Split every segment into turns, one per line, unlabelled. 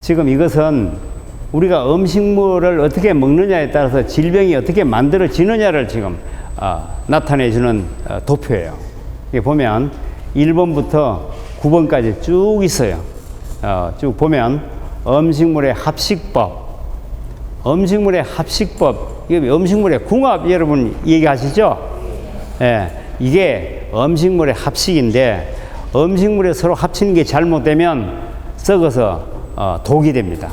지금 이것은 우리가 음식물을 어떻게 먹느냐에 따라서 질병이 어떻게 만들어지느냐를 지금 나타내주는 도표예요. 여기 보면 1번부터 9번까지 쭉 있어요. 쭉 보면 음식물의 합식법, 이게 음식물의 궁합 여러분 얘기하시죠? 예, 이게 음식물의 합식인데 음식물에 서로 합치는 게 잘못되면 썩어서 독이 됩니다.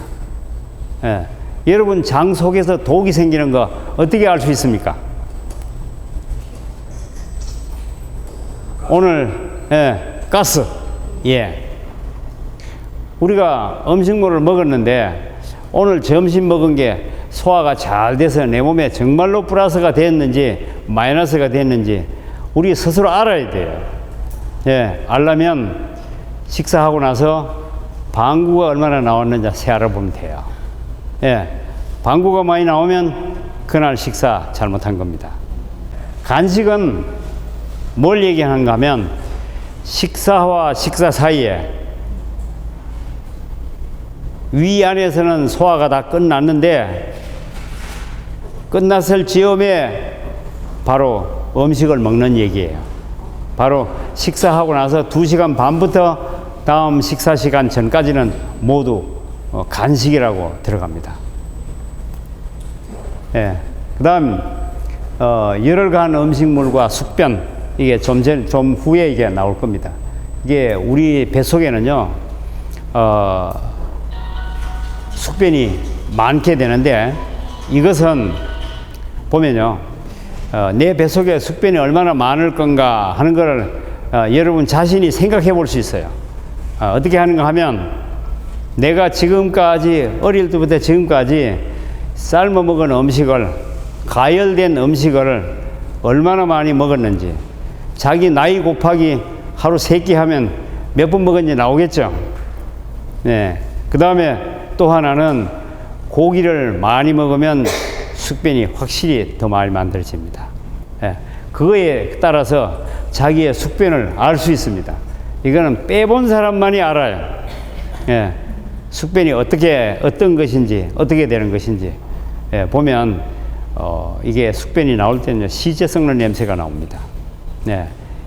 예, 여러분 장 속에서 독이 생기는 거 어떻게 알 수 있습니까? 오늘 가스. 우리가 음식물을 먹었는데 오늘 점심 먹은 게 소화가 잘 돼서 내 몸에 정말로 플러스가 됐는지 마이너스가 됐는지 우리 스스로 알아야 돼요. 알려면 식사하고 나서 방구가 얼마나 나왔는지 세 알아보면 돼요. 방구가 많이 나오면 그날 식사 잘못한 겁니다. 간식은 뭘 얘기하는가 하면 식사와 식사 사이에 위 안에서는 소화가 다 끝났는데 끝났을 즈음에 바로 음식을 먹는 얘기예요. 바로 식사하고 나서 2시간 반부터 다음 식사 시간 전까지는 모두 간식이라고 들어갑니다. 그 다음 열을 가한 음식물과 숙변, 이게 좀 후에 이게 나올 겁니다. 이게 우리 뱃속에는요 숙변이 많게 되는데 이것은 보면요 내 뱃속에 숙변이 얼마나 많을 건가 하는 것을 여러분 자신이 생각해 볼 수 있어요. 어떻게 하는가 하면 내가 지금까지 어릴 때부터 지금까지 삶아 먹은 음식을 가열된 음식을 얼마나 많이 먹었는지 자기 나이 곱하기 하루 3끼 하면 몇 번 먹었는지 나오겠죠. 그 다음에 또 하나는 고기를 많이 먹으면 숙변이 확실히 더 많이 만들어집니다. 그거에 따라서 자기의 숙변을 알 수 있습니다. 이거는 빼본 사람만이 알아요. 숙변이 어떤 것인지, 어떻게 되는 것인지. 보면, 이게 숙변이 나올 때는 시체 썩는 냄새가 나옵니다.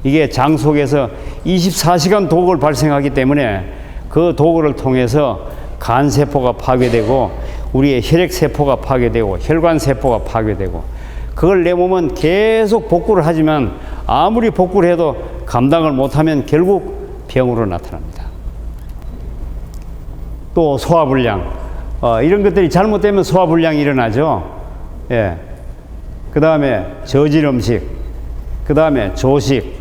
이게 장 속에서 24시간 독을 발생하기 때문에 그 독을 통해서 간세포가 파괴되고, 우리의 혈액세포가 파괴되고, 혈관세포가 파괴되고, 그걸 내 몸은 계속 복구를 하지만 아무리 복구를 해도 감당을 못하면 결국 병으로 나타납니다. 또 소화불량, 이런 것들이 잘못되면 소화불량이 일어나죠. 그 다음에 저질 음식, 그 다음에 조식.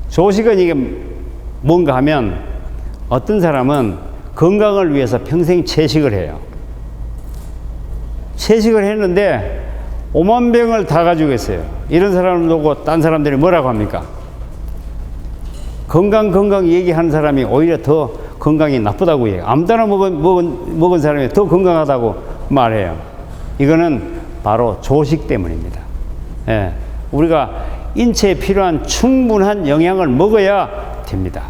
조식은 이게 뭔가 하면 어떤 사람은 건강을 위해서 평생 채식을 해요. 채식을 했는데 5만 병을 다 가지고 있어요. 이런 사람을 보고 딴 사람들이 뭐라고 합니까? 건강 얘기하는 사람이 오히려 더 건강이 나쁘다고 해요. 아무 때나 먹은 사람이 더 건강하다고 말해요. 이거는 바로 조식 때문입니다. 우리가 인체에 필요한 충분한 영양을 먹어야 됩니다.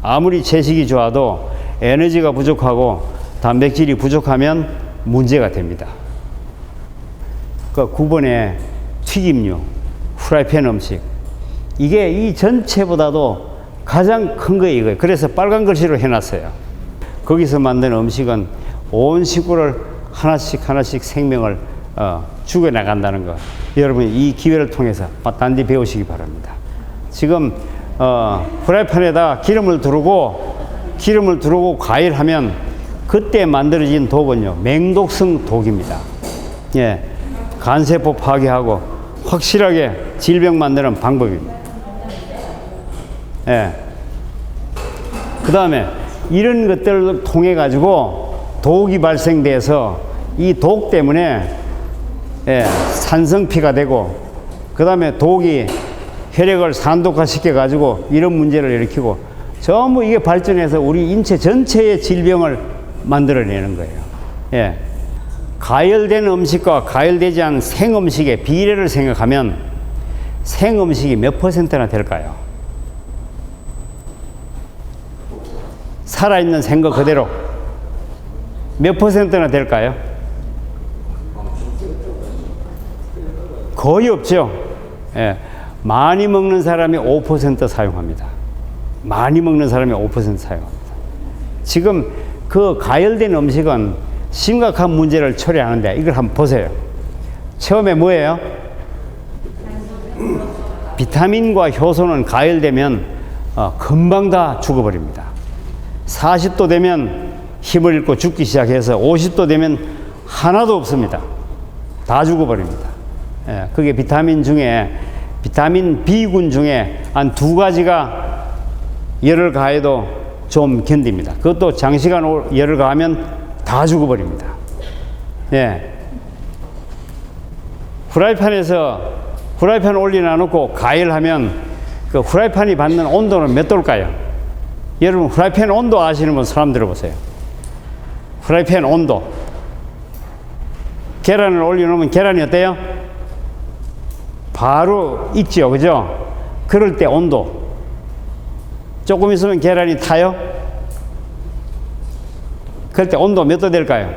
아무리 채식이 좋아도 에너지가 부족하고 단백질이 부족하면 문제가 됩니다. 그 9번에 튀김류, 프라이팬 음식, 이게 이 전체보다도 가장 큰 거 이거예요. 그래서 빨간 글씨로 해놨어요. 거기서 만든 음식은 온 식구를 하나씩 생명을 죽여나간다는 거. 여러분 이 기회를 통해서 단디 배우시기 바랍니다. 지금 프라이팬에다 기름을 두르고 과일하면 그때 만들어진 독은요 맹독성 독입니다. 간세포 파괴하고 확실하게 질병 만드는 방법입니다. 그 다음에 이런 것들을 통해 가지고 독이 발생돼서 이 독 때문에 산성피가 되고 그 다음에 독이 혈액을 산독화 시켜 가지고 이런 문제를 일으키고 전부 이게 발전해서 우리 인체 전체의 질병을 만들어내는 거예요. 가열된 음식과 가열되지 않은 생음식의 비례를 생각하면 생음식이 몇 %나 될까요? 살아있는 생거 그대로 몇 퍼센트나 될까요? 거의 없죠. 예. 많이 먹는 사람이 5% 사용합니다. 많이 먹는 사람이 5% 사용합니다. 지금 그 가열된 음식은 심각한 문제를 초래하는데 이걸 한번 보세요. 처음에 뭐예요? 비타민과 효소는 가열되면 금방 다 죽어버립니다. 40도 되면 힘을 잃고 죽기 시작해서 50도 되면 하나도 없습니다. 다 죽어버립니다. 예, 그게 비타민 중에 비타민 B군 중에 한 2가지가 열을 가해도 좀 견딥니다. 그것도 장시간 열을 가하면 다 죽어버립니다. 예. 후라이팬 올려놔놓고 가열하면 그 후라이팬이 받는 온도는 몇 도일까요? 여러분 후라이팬 온도 아시는 분 사람 들어보세요. 후라이팬 온도. 계란을 올려놓으면 계란이 어때요? 바로 익죠, 그죠? 그럴 때 온도. 조금 있으면 계란이 타요? 그럴 때 온도 몇 도 될까요?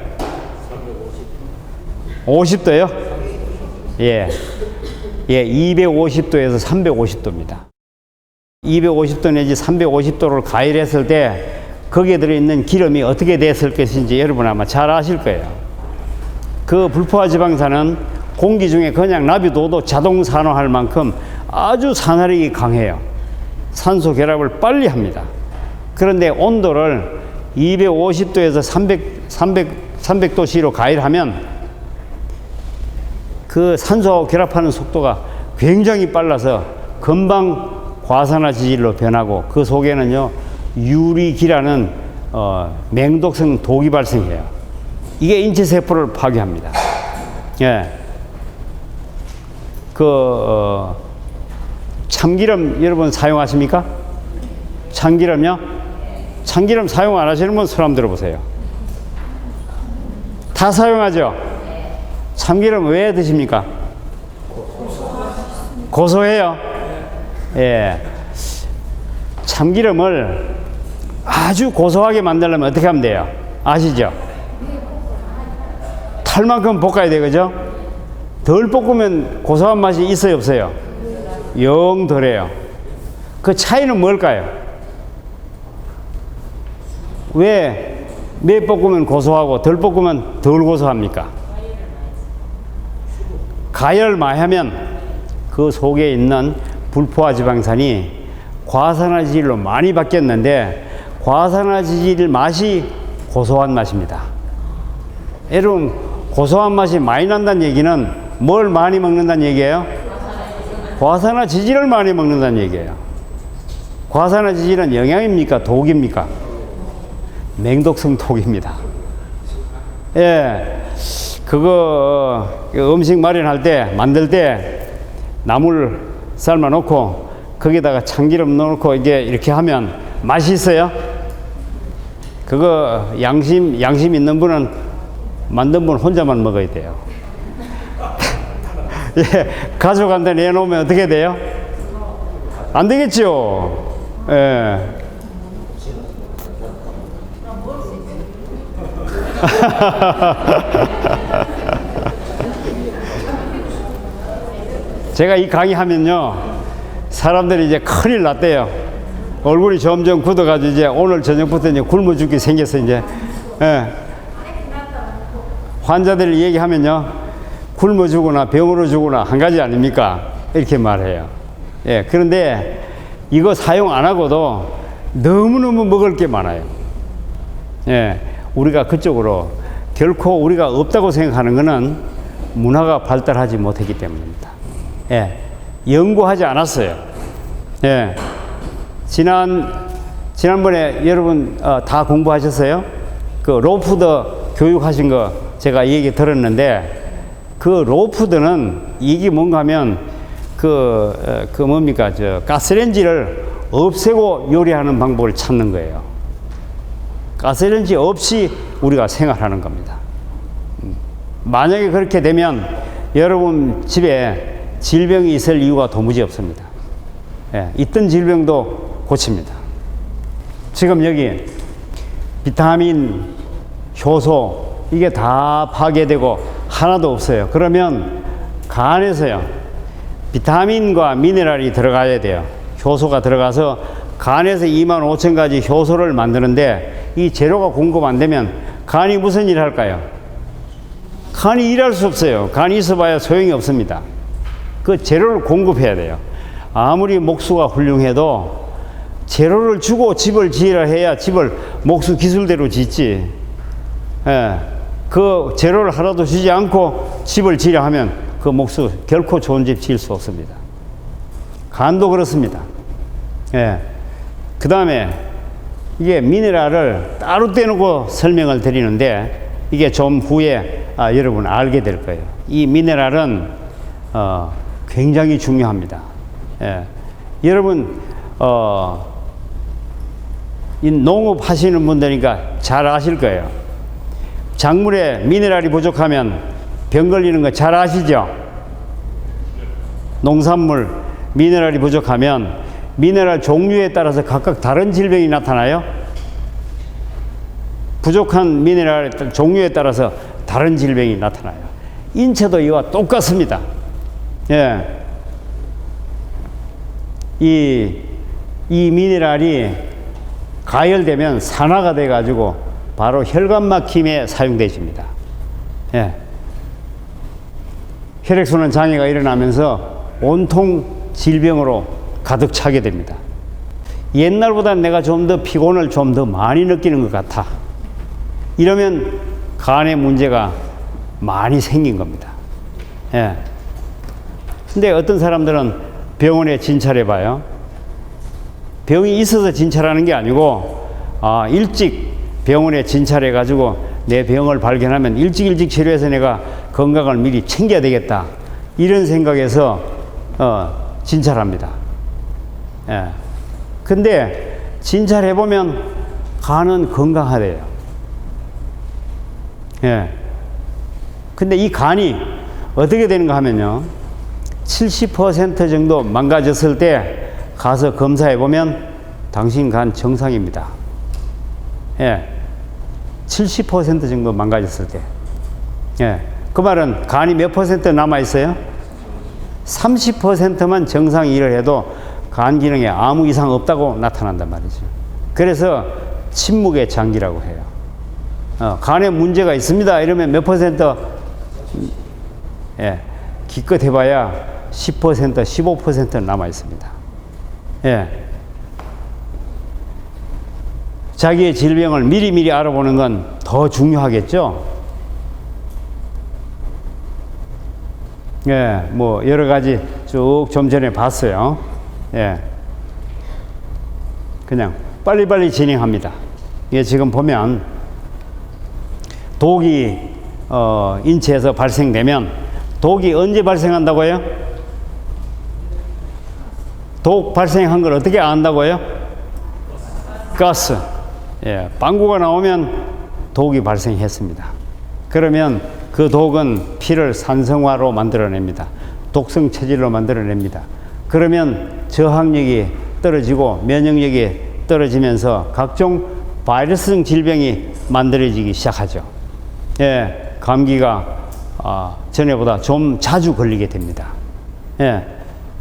50도요? 예. 예, 250도에서 350도입니다. 250도 내지 350도를 가열했을 때 거기에 들어있는 기름이 어떻게 됐을 것인지 여러분 아마 잘 아실 거예요. 그 불포화 지방산은 공기 중에 그냥 놔둬도 자동 산화할 만큼 아주 산화력이 강해요. 산소 결합을 빨리 합니다. 그런데 온도를 250도에서 300도씨로 가열하면 그 산소하고 결합하는 속도가 굉장히 빨라서 금방 과산화 지질로 변하고 그 속에는요 유리기라는 맹독성 독이 발생해요. 이게 인체 세포를 파괴합니다. 예. 참기름 여러분 사용하십니까? 참기름요? 참기름 사용 안 하시는 분 손 한번 들어보세요. 다 사용하죠? 참기름 왜 드십니까? 고소해요. 예. 참기름을 아주 고소하게 만들려면 어떻게 하면 돼요? 아시죠? 탈만큼 볶아야 돼, 그죠? 덜 볶으면 고소한 맛이 있어요, 없어요? 영 덜해요. 그 차이는 뭘까요? 왜 볶으면 고소하고 덜 볶으면 덜 고소합니까? 가열을 많이 하면 그 속에 있는 불포화 지방산이 과산화 지질로 많이 바뀌었는데 과산화 지질 맛이 고소한 맛입니다. 여러분 고소한 맛이 많이 난다는 얘기는 뭘 많이 먹는다는 얘기예요? 과산화 지질을 많이 먹는다는 얘기예요. 과산화 지질은 영양입니까? 독입니까? 맹독성 독입니다. 예. 그거 음식 마련할 때 만들 때 나물 삶아 놓고 거기다가 참기름 넣고 이게 이렇게 하면 맛이 있어요? 그거 양심 있는 분은 만든 분 혼자만 먹어야 돼요. 예, 가져간다 내놓으면 어떻게 돼요? 안 되겠죠. 예. 제가 이 강의하면요 사람들이 이제 큰일 났대요. 얼굴이 점점 굳어가지고 이제 오늘 저녁부터 이제 굶어 죽게 생겨서 이제 예. 환자들 얘기하면요 굶어 죽거나 병으로 죽거나 한 가지 아닙니까? 이렇게 말해요. 예. 그런데 이거 사용 안 하고도 너무너무 먹을 게 많아요. 예. 우리가 그쪽으로 결코 우리가 없다고 생각하는 것은 문화가 발달하지 못했기 때문입니다. 예. 연구하지 않았어요. 예. 지난번에 여러분 다 공부하셨어요? 그 로푸드 교육하신 거 제가 얘기 들었는데 그 로푸드는 이게 뭔가 하면 뭡니까? 가스레인지를 없애고 요리하는 방법을 찾는 거예요. 가스레인지 없이 우리가 생활하는 겁니다. 만약에 그렇게 되면 여러분 집에 질병이 있을 이유가 도무지 없습니다. 예, 있던 질병도 고칩니다. 지금 여기 비타민, 효소, 이게 다 파괴되고 하나도 없어요. 그러면 간에서요, 비타민과 미네랄이 들어가야 돼요. 효소가 들어가서 간에서 25,000가지 효소를 만드는데 이 재료가 공급 안 되면 간이 무슨 일을 할까요? 간이 일할 수 없어요. 간이 있어봐야 소용이 없습니다. 그 재료를 공급해야 돼요. 아무리 목수가 훌륭해도 재료를 주고 집을 지으라 해야 집을 목수 기술대로 짓지. 예, 그 재료를 하나도 주지 않고 집을 지으려 하면 그 목수 결코 좋은 집 지을 수 없습니다. 간도 그렇습니다. 예. 그 다음에 이게 미네랄을 따로 떼놓고 설명을 드리는데 이게 좀 후에 여러분 알게 될 거예요. 이 미네랄은 굉장히 중요합니다. 예. 여러분 이 농업 하시는 분들이니까 잘 아실 거예요. 작물에 미네랄이 부족하면 병 걸리는 거 잘 아시죠? 농산물 미네랄이 부족하면 미네랄 종류에 따라서 각각 다른 질병이 나타나요. 부족한 미네랄 종류에 따라서 다른 질병이 나타나요. 인체도 이와 똑같습니다. 예. 이 미네랄이 가열되면 산화가 돼 가지고 바로 혈관 막힘에 사용되십니다. 예. 혈액순환 장애가 일어나면서 온통 질병으로 가득 차게 됩니다. 옛날보다 내가 좀 더 피곤을 좀 더 많이 느끼는 것 같아. 이러면 간에 문제가 많이 생긴 겁니다. 예. 근데 어떤 사람들은 병원에 진찰해 봐요. 병이 있어서 진찰하는 게 아니고, 일찍 병원에 진찰해 가지고 내 병을 발견하면 일찍 치료해서 내가 건강을 미리 챙겨야 되겠다. 이런 생각에서 진찰합니다. 예. 근데 진찰해 보면 간은 건강하대요. 예. 근데 이 간이 어떻게 되는가 하면요, 70% 정도 망가졌을 때 가서 검사해 보면 당신 간 정상입니다. 예. 70% 정도 망가졌을 때. 예. 그 말은 간이 몇 퍼센트 남아 있어요? 30%만 정상 일을 해도 간 기능에 아무 이상 없다고 나타난단 말이죠. 그래서 침묵의 장기라고 해요. 간에 문제가 있습니다 이러면 몇 퍼센트? 예, 기껏 해봐야 10%, 15% 남아 있습니다. 예. 자기의 질병을 미리 알아보는 건 더 중요하겠죠. 예, 뭐 여러 가지 쭉 좀 전에 봤어요. 예. 그냥 빨리빨리 진행합니다. 이게 지금 보면 독이 인체에서 발생되면 독이 언제 발생한다고요? 독 발생한 걸 어떻게 안다고요? 가스. 예, 방구가 나오면 독이 발생했습니다. 그러면 그 독은 피를 산성화로 만들어냅니다. 독성 체질로 만들어냅니다. 그러면 저항력이 떨어지고 면역력이 떨어지면서 각종 바이러스성 질병이 만들어지기 시작하죠. 예, 감기가 전에보다 좀 자주 걸리게 됩니다. 예,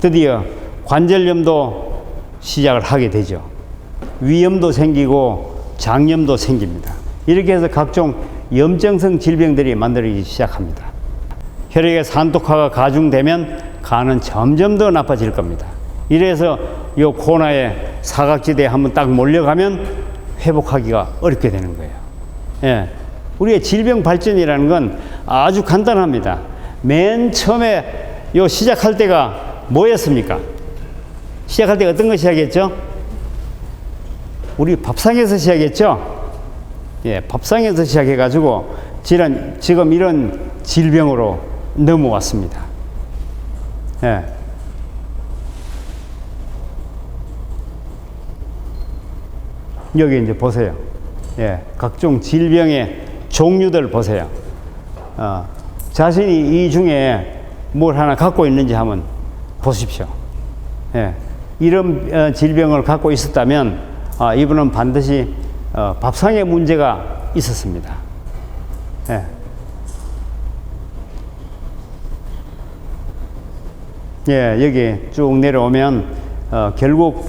드디어 관절염도 시작을 하게 되죠. 위염도 생기고 장염도 생깁니다. 이렇게 해서 각종 염증성 질병들이 만들어지기 시작합니다. 혈액의 산독화가 가중되면 간은 점점 더 나빠질 겁니다. 이래서 이 코너에 사각지대에 한번 딱 몰려가면 회복하기가 어렵게 되는 거예요. 예. 우리의 질병 발전이라는 건 아주 간단합니다. 맨 처음에 시작할 때가 뭐였습니까? 시작할 때 어떤 거 시작했죠? 우리 밥상에서 시작했죠? 예, 밥상에서 시작해가지고 지금 이런 질병으로 넘어왔습니다. 예. 여기 이제 보세요. 예, 각종 질병의 종류들 보세요. 자신이 이 중에 뭘 하나 갖고 있는지 한번 보십시오. 예, 이런 질병을 갖고 있었다면 이분은 반드시 밥상에 문제가 있었습니다. 예. 예, 여기 쭉 내려오면 결국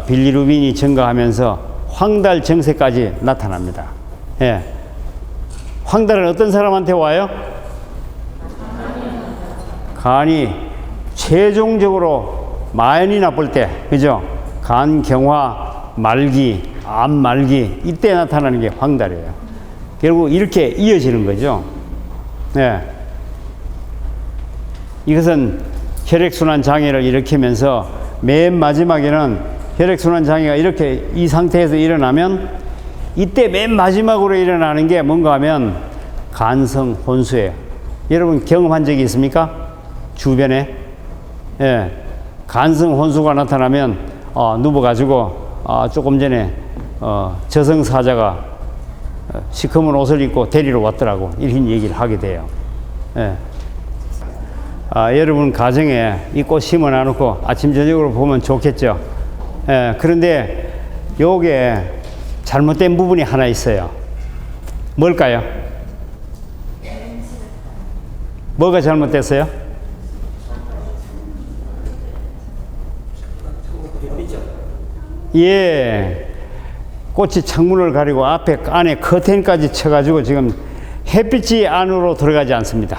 빌리루빈이 증가하면서 황달 증세까지 나타납니다. 예. 황달은 어떤 사람한테 와요? 간이 최종적으로 많이 나쁠 때, 그죠? 간 경화, 말기, 암 말기, 이때 나타나는 게 황달이에요. 결국 이렇게 이어지는 거죠. 네. 이것은 혈액순환 장애를 일으키면서 맨 마지막에는 혈액순환 장애가 이렇게 이 상태에서 일어나면 이때 맨 마지막으로 일어나는 게 뭔가 하면 간성 혼수예요. 여러분 경험한 적이 있습니까? 주변에? 예. 간성 혼수가 나타나면 누워가지고 조금 전에 저승사자가 시커먼 옷을 입고 데리러 왔더라고, 이런 얘기를 하게 돼요. 예. 여러분 가정에 이 꽃 심어 놔놓고 아침 저녁으로 보면 좋겠죠. 예. 그런데 요게 잘못된 부분이 하나 있어요. 뭘까요? 뭐가 잘못됐어요? 예. 꽃이 창문을 가리고 안에 커튼까지 쳐가지고 지금 햇빛이 안으로 들어가지 않습니다.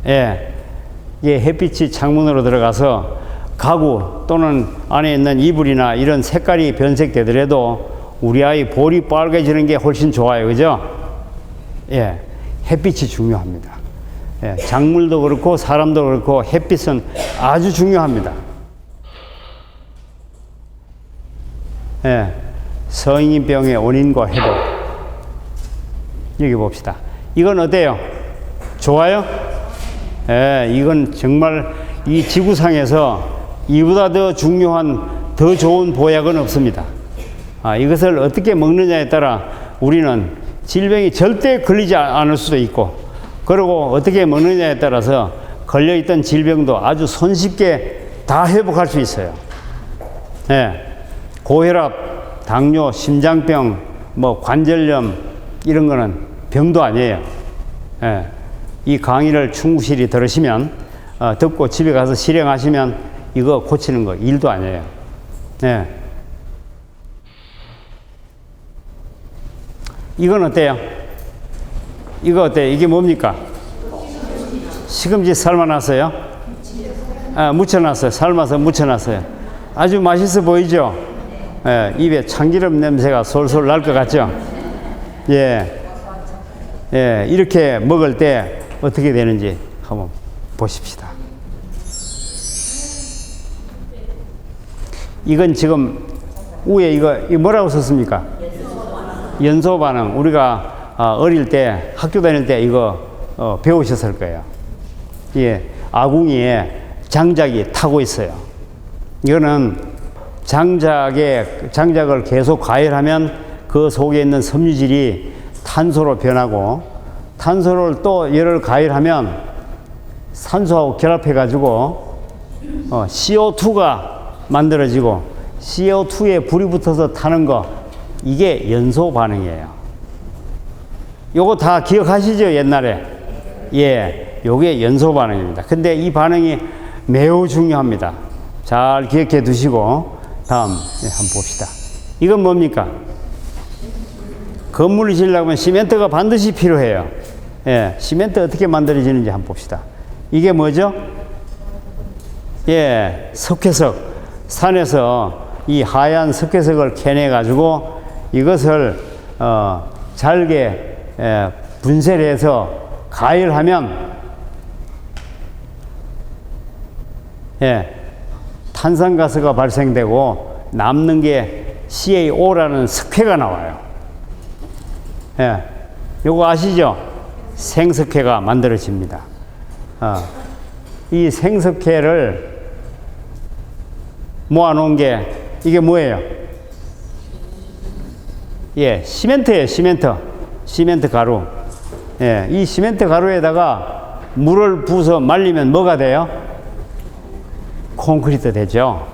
예. 예, 햇빛이 창문으로 들어가서 가구 또는 안에 있는 이불이나 이런 색깔이 변색되더라도 우리 아이 볼이 빨개지는 게 훨씬 좋아요. 그죠? 예. 햇빛이 중요합니다. 예. 작물도 그렇고 사람도 그렇고 햇빛은 아주 중요합니다. 예. 성인병의 원인과 회복. 여기 봅시다. 이건 어때요? 좋아요? 예, 이건 정말 이 지구상에서 이보다 더 중요한, 더 좋은 보약은 없습니다. 이것을 어떻게 먹느냐에 따라 우리는 질병이 절대 걸리지 않을 수도 있고, 그리고 어떻게 먹느냐에 따라서 걸려있던 질병도 아주 손쉽게 다 회복할 수 있어요. 예, 고혈압, 당뇨, 심장병, 뭐 관절염 이런 거는 병도 아니에요. 예, 이 강의를 충실히 들으시면 듣고 집에 가서 실행하시면 이거 고치는 거 일도 아니에요. 예. 이건 어때요? 이거 어때요? 이게 뭡니까? 시금치 삶아놨어요? 묻혀놨어요. 삶아서 묻혀놨어요. 아주 맛있어 보이죠? 예, 입에 참기름 냄새가 솔솔 날 것 같죠? 예. 예, 이렇게 먹을 때 어떻게 되는지 한번 보십시다. 이건 지금 위에 이거 뭐라고 썼습니까? 연소 반응. 우리가 어릴 때 학교 다닐 때 이거 배우셨을 거예요. 예, 아궁이에 장작이 타고 있어요. 이거는 장작을 계속 가열하면 그 속에 있는 섬유질이 탄소로 변하고, 탄소를 또 열을 가열하면 산소하고 결합해 가지고 CO2가 만들어지고, CO2에 불이 붙어서 타는 거, 이게 연소 반응이에요. 요거 다 기억하시죠? 옛날에. 예, 요게 연소 반응입니다. 근데 이 반응이 매우 중요합니다. 잘 기억해 두시고 다음 한번 봅시다. 이건 뭡니까? 건물을 지으려면 시멘트가 반드시 필요해요. 예, 시멘트 어떻게 만들어지는지 한번 봅시다. 이게 뭐죠? 예, 석회석. 산에서 이 하얀 석회석을 캐내 가지고 이것을 잘게 분쇄를 해서 가열하면 탄산가스가 발생되고 남는 게 CaO라는 석회가 나와요. 요거 아시죠? 생석회가 만들어집니다. 이 생석회를 모아놓은 게 이게 뭐예요? 예, 시멘트예요. 시멘트 가루. 예, 이 시멘트 가루에다가 물을 부어서 말리면 뭐가 돼요? 콘크리트 되죠.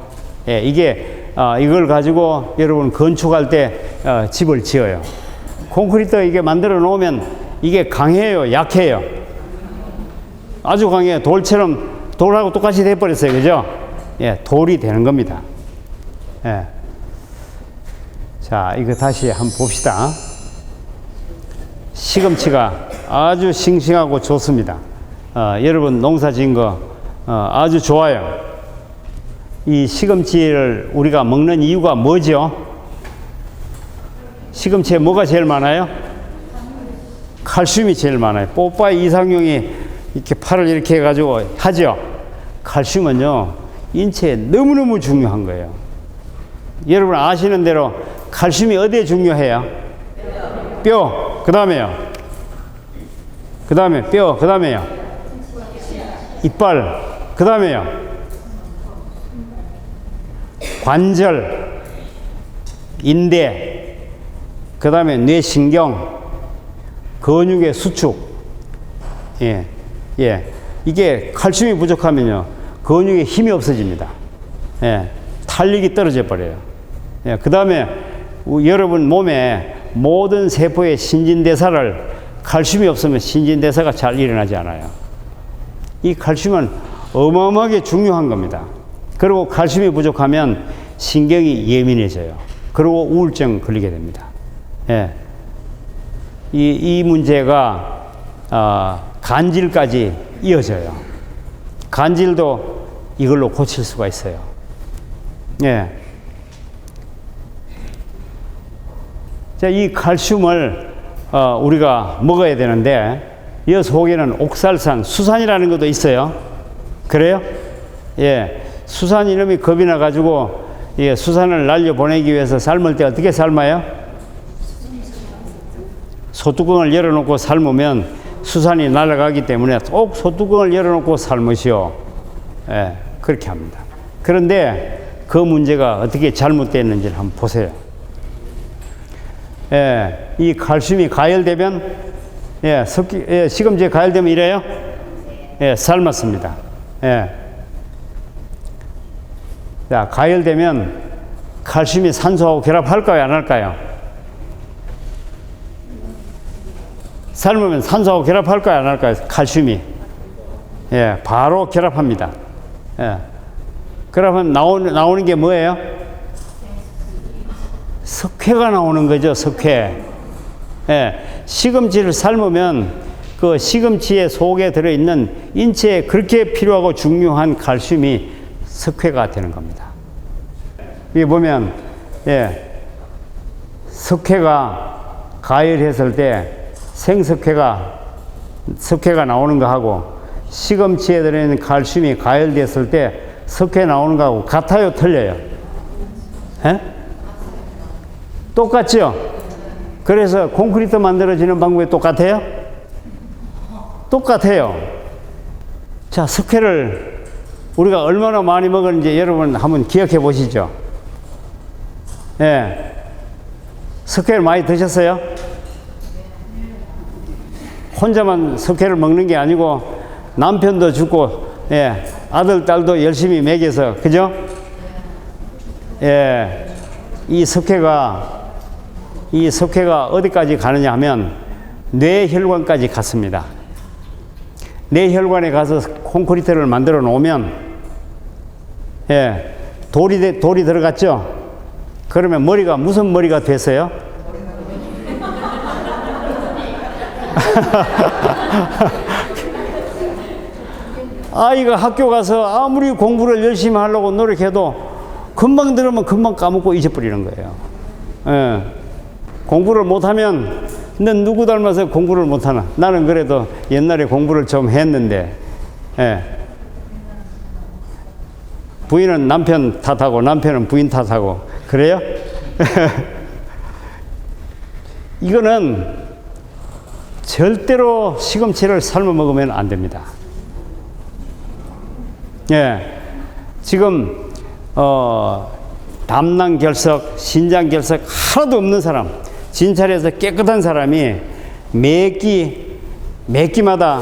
예, 이게 이걸 가지고 여러분 건축할 때 집을 지어요. 콘크리트 이게 만들어 놓으면 이게 강해요, 약해요? 아주 강해요. 돌처럼, 돌하고 똑같이 돼버렸어요. 그죠? 예, 돌이 되는 겁니다. 예. 자, 이거 다시 한번 봅시다. 시금치가 아주 싱싱하고 좋습니다. 여러분 농사 지은 거 아주 좋아요. 이 시금치를 우리가 먹는 이유가 뭐죠? 시금치에 뭐가 제일 많아요? 칼슘이 제일 많아요. 뽀빠이 이상용이 이렇게 팔을 이렇게 해가지고 하죠. 칼슘은요, 인체에 너무너무 중요한 거예요. 여러분 아시는 대로 칼슘이 어디에 중요해요? 뼈. 그 다음에요. 그 다음에 뼈. 그 다음에요. 이빨. 그 다음에요. 관절. 인대. 그 다음에 뇌신경. 근육의 수축. 예. 예. 이게 칼슘이 부족하면요, 근육에 힘이 없어집니다. 예. 탄력이 떨어져 버려요. 예. 그 다음에 여러분 몸에 모든 세포의 신진대사를 칼슘이 없으면 신진대사가 잘 일어나지 않아요. 이 칼슘은 어마어마하게 중요한 겁니다. 그리고 칼슘이 부족하면 신경이 예민해져요. 그리고 우울증 걸리게 됩니다. 예. 이 문제가 간질까지 이어져요. 간질도 이걸로 고칠 수가 있어요. 예. 자, 이 칼슘을 우리가 먹어야 되는데, 이 속에는 옥살산, 수산이라는 것도 있어요. 그래요? 예. 수산 이놈이 겁이 나가지고, 예, 수산을 날려보내기 위해서 삶을 때 어떻게 삶아요? 소뚜껑을 열어놓고 삶으면 수산이 날아가기 때문에 꼭 소뚜껑을 열어놓고 삶으시오. 예, 그렇게 합니다. 그런데 그 문제가 어떻게 잘못됐는지를 한번 보세요. 예, 이 칼슘이 가열되면, 예, 시금치에 가열되면 이래요? 예, 삶았습니다. 예. 자, 가열되면 칼슘이 산소하고 결합할까요, 안 할까요? 삶으면 산소하고 결합할까요, 안 할까요? 칼슘이. 예, 바로 결합합니다. 예. 그러면 나오는 게 뭐예요? 석회가 나오는 거죠, 석회. 예, 시금치를 삶으면 그 시금치의 속에 들어있는 인체에 그렇게 필요하고 중요한 칼슘이 석회가 되는 겁니다. 여기 보면, 예, 석회가 가열했을 때 석회가 나오는 거하고 시금치에 들어있는 칼슘이 가열됐을 때 석회 나오는 거하고 같아요, 틀려요? 예? 똑같죠? 그래서 콘크리트 만들어지는 방법이 똑같아요? 똑같아요. 자, 석회를 우리가 얼마나 많이 먹었는지 여러분 한번 기억해 보시죠. 예. 석회를 많이 드셨어요? 혼자만 석회를 먹는 게 아니고 남편도 주고, 예, 아들, 딸도 열심히 먹여서, 그죠? 예, 이 석회가 어디까지 가느냐 하면 뇌혈관까지 갔습니다. 뇌혈관에 가서 콘크리트를 만들어 놓으면, 예, 돌이 들어갔죠? 그러면 머리가 무슨 머리가 됐어요? 아이가 학교 가서 아무리 공부를 열심히 하려고 노력해도 금방 들으면 금방 까먹고 잊어버리는 거예요. 예. 공부를 못하면 넌 누구 닮아서 공부를 못하나? 나는 그래도 옛날에 공부를 좀 했는데, 예. 부인은 남편 탓하고 남편은 부인 탓하고 그래요? 이거는 절대로 시금치를 삶아 먹으면 안 됩니다. 예, 지금 담낭결석, 신장결석 하나도 없는 사람, 진찰해서 깨끗한 사람이 매끼마다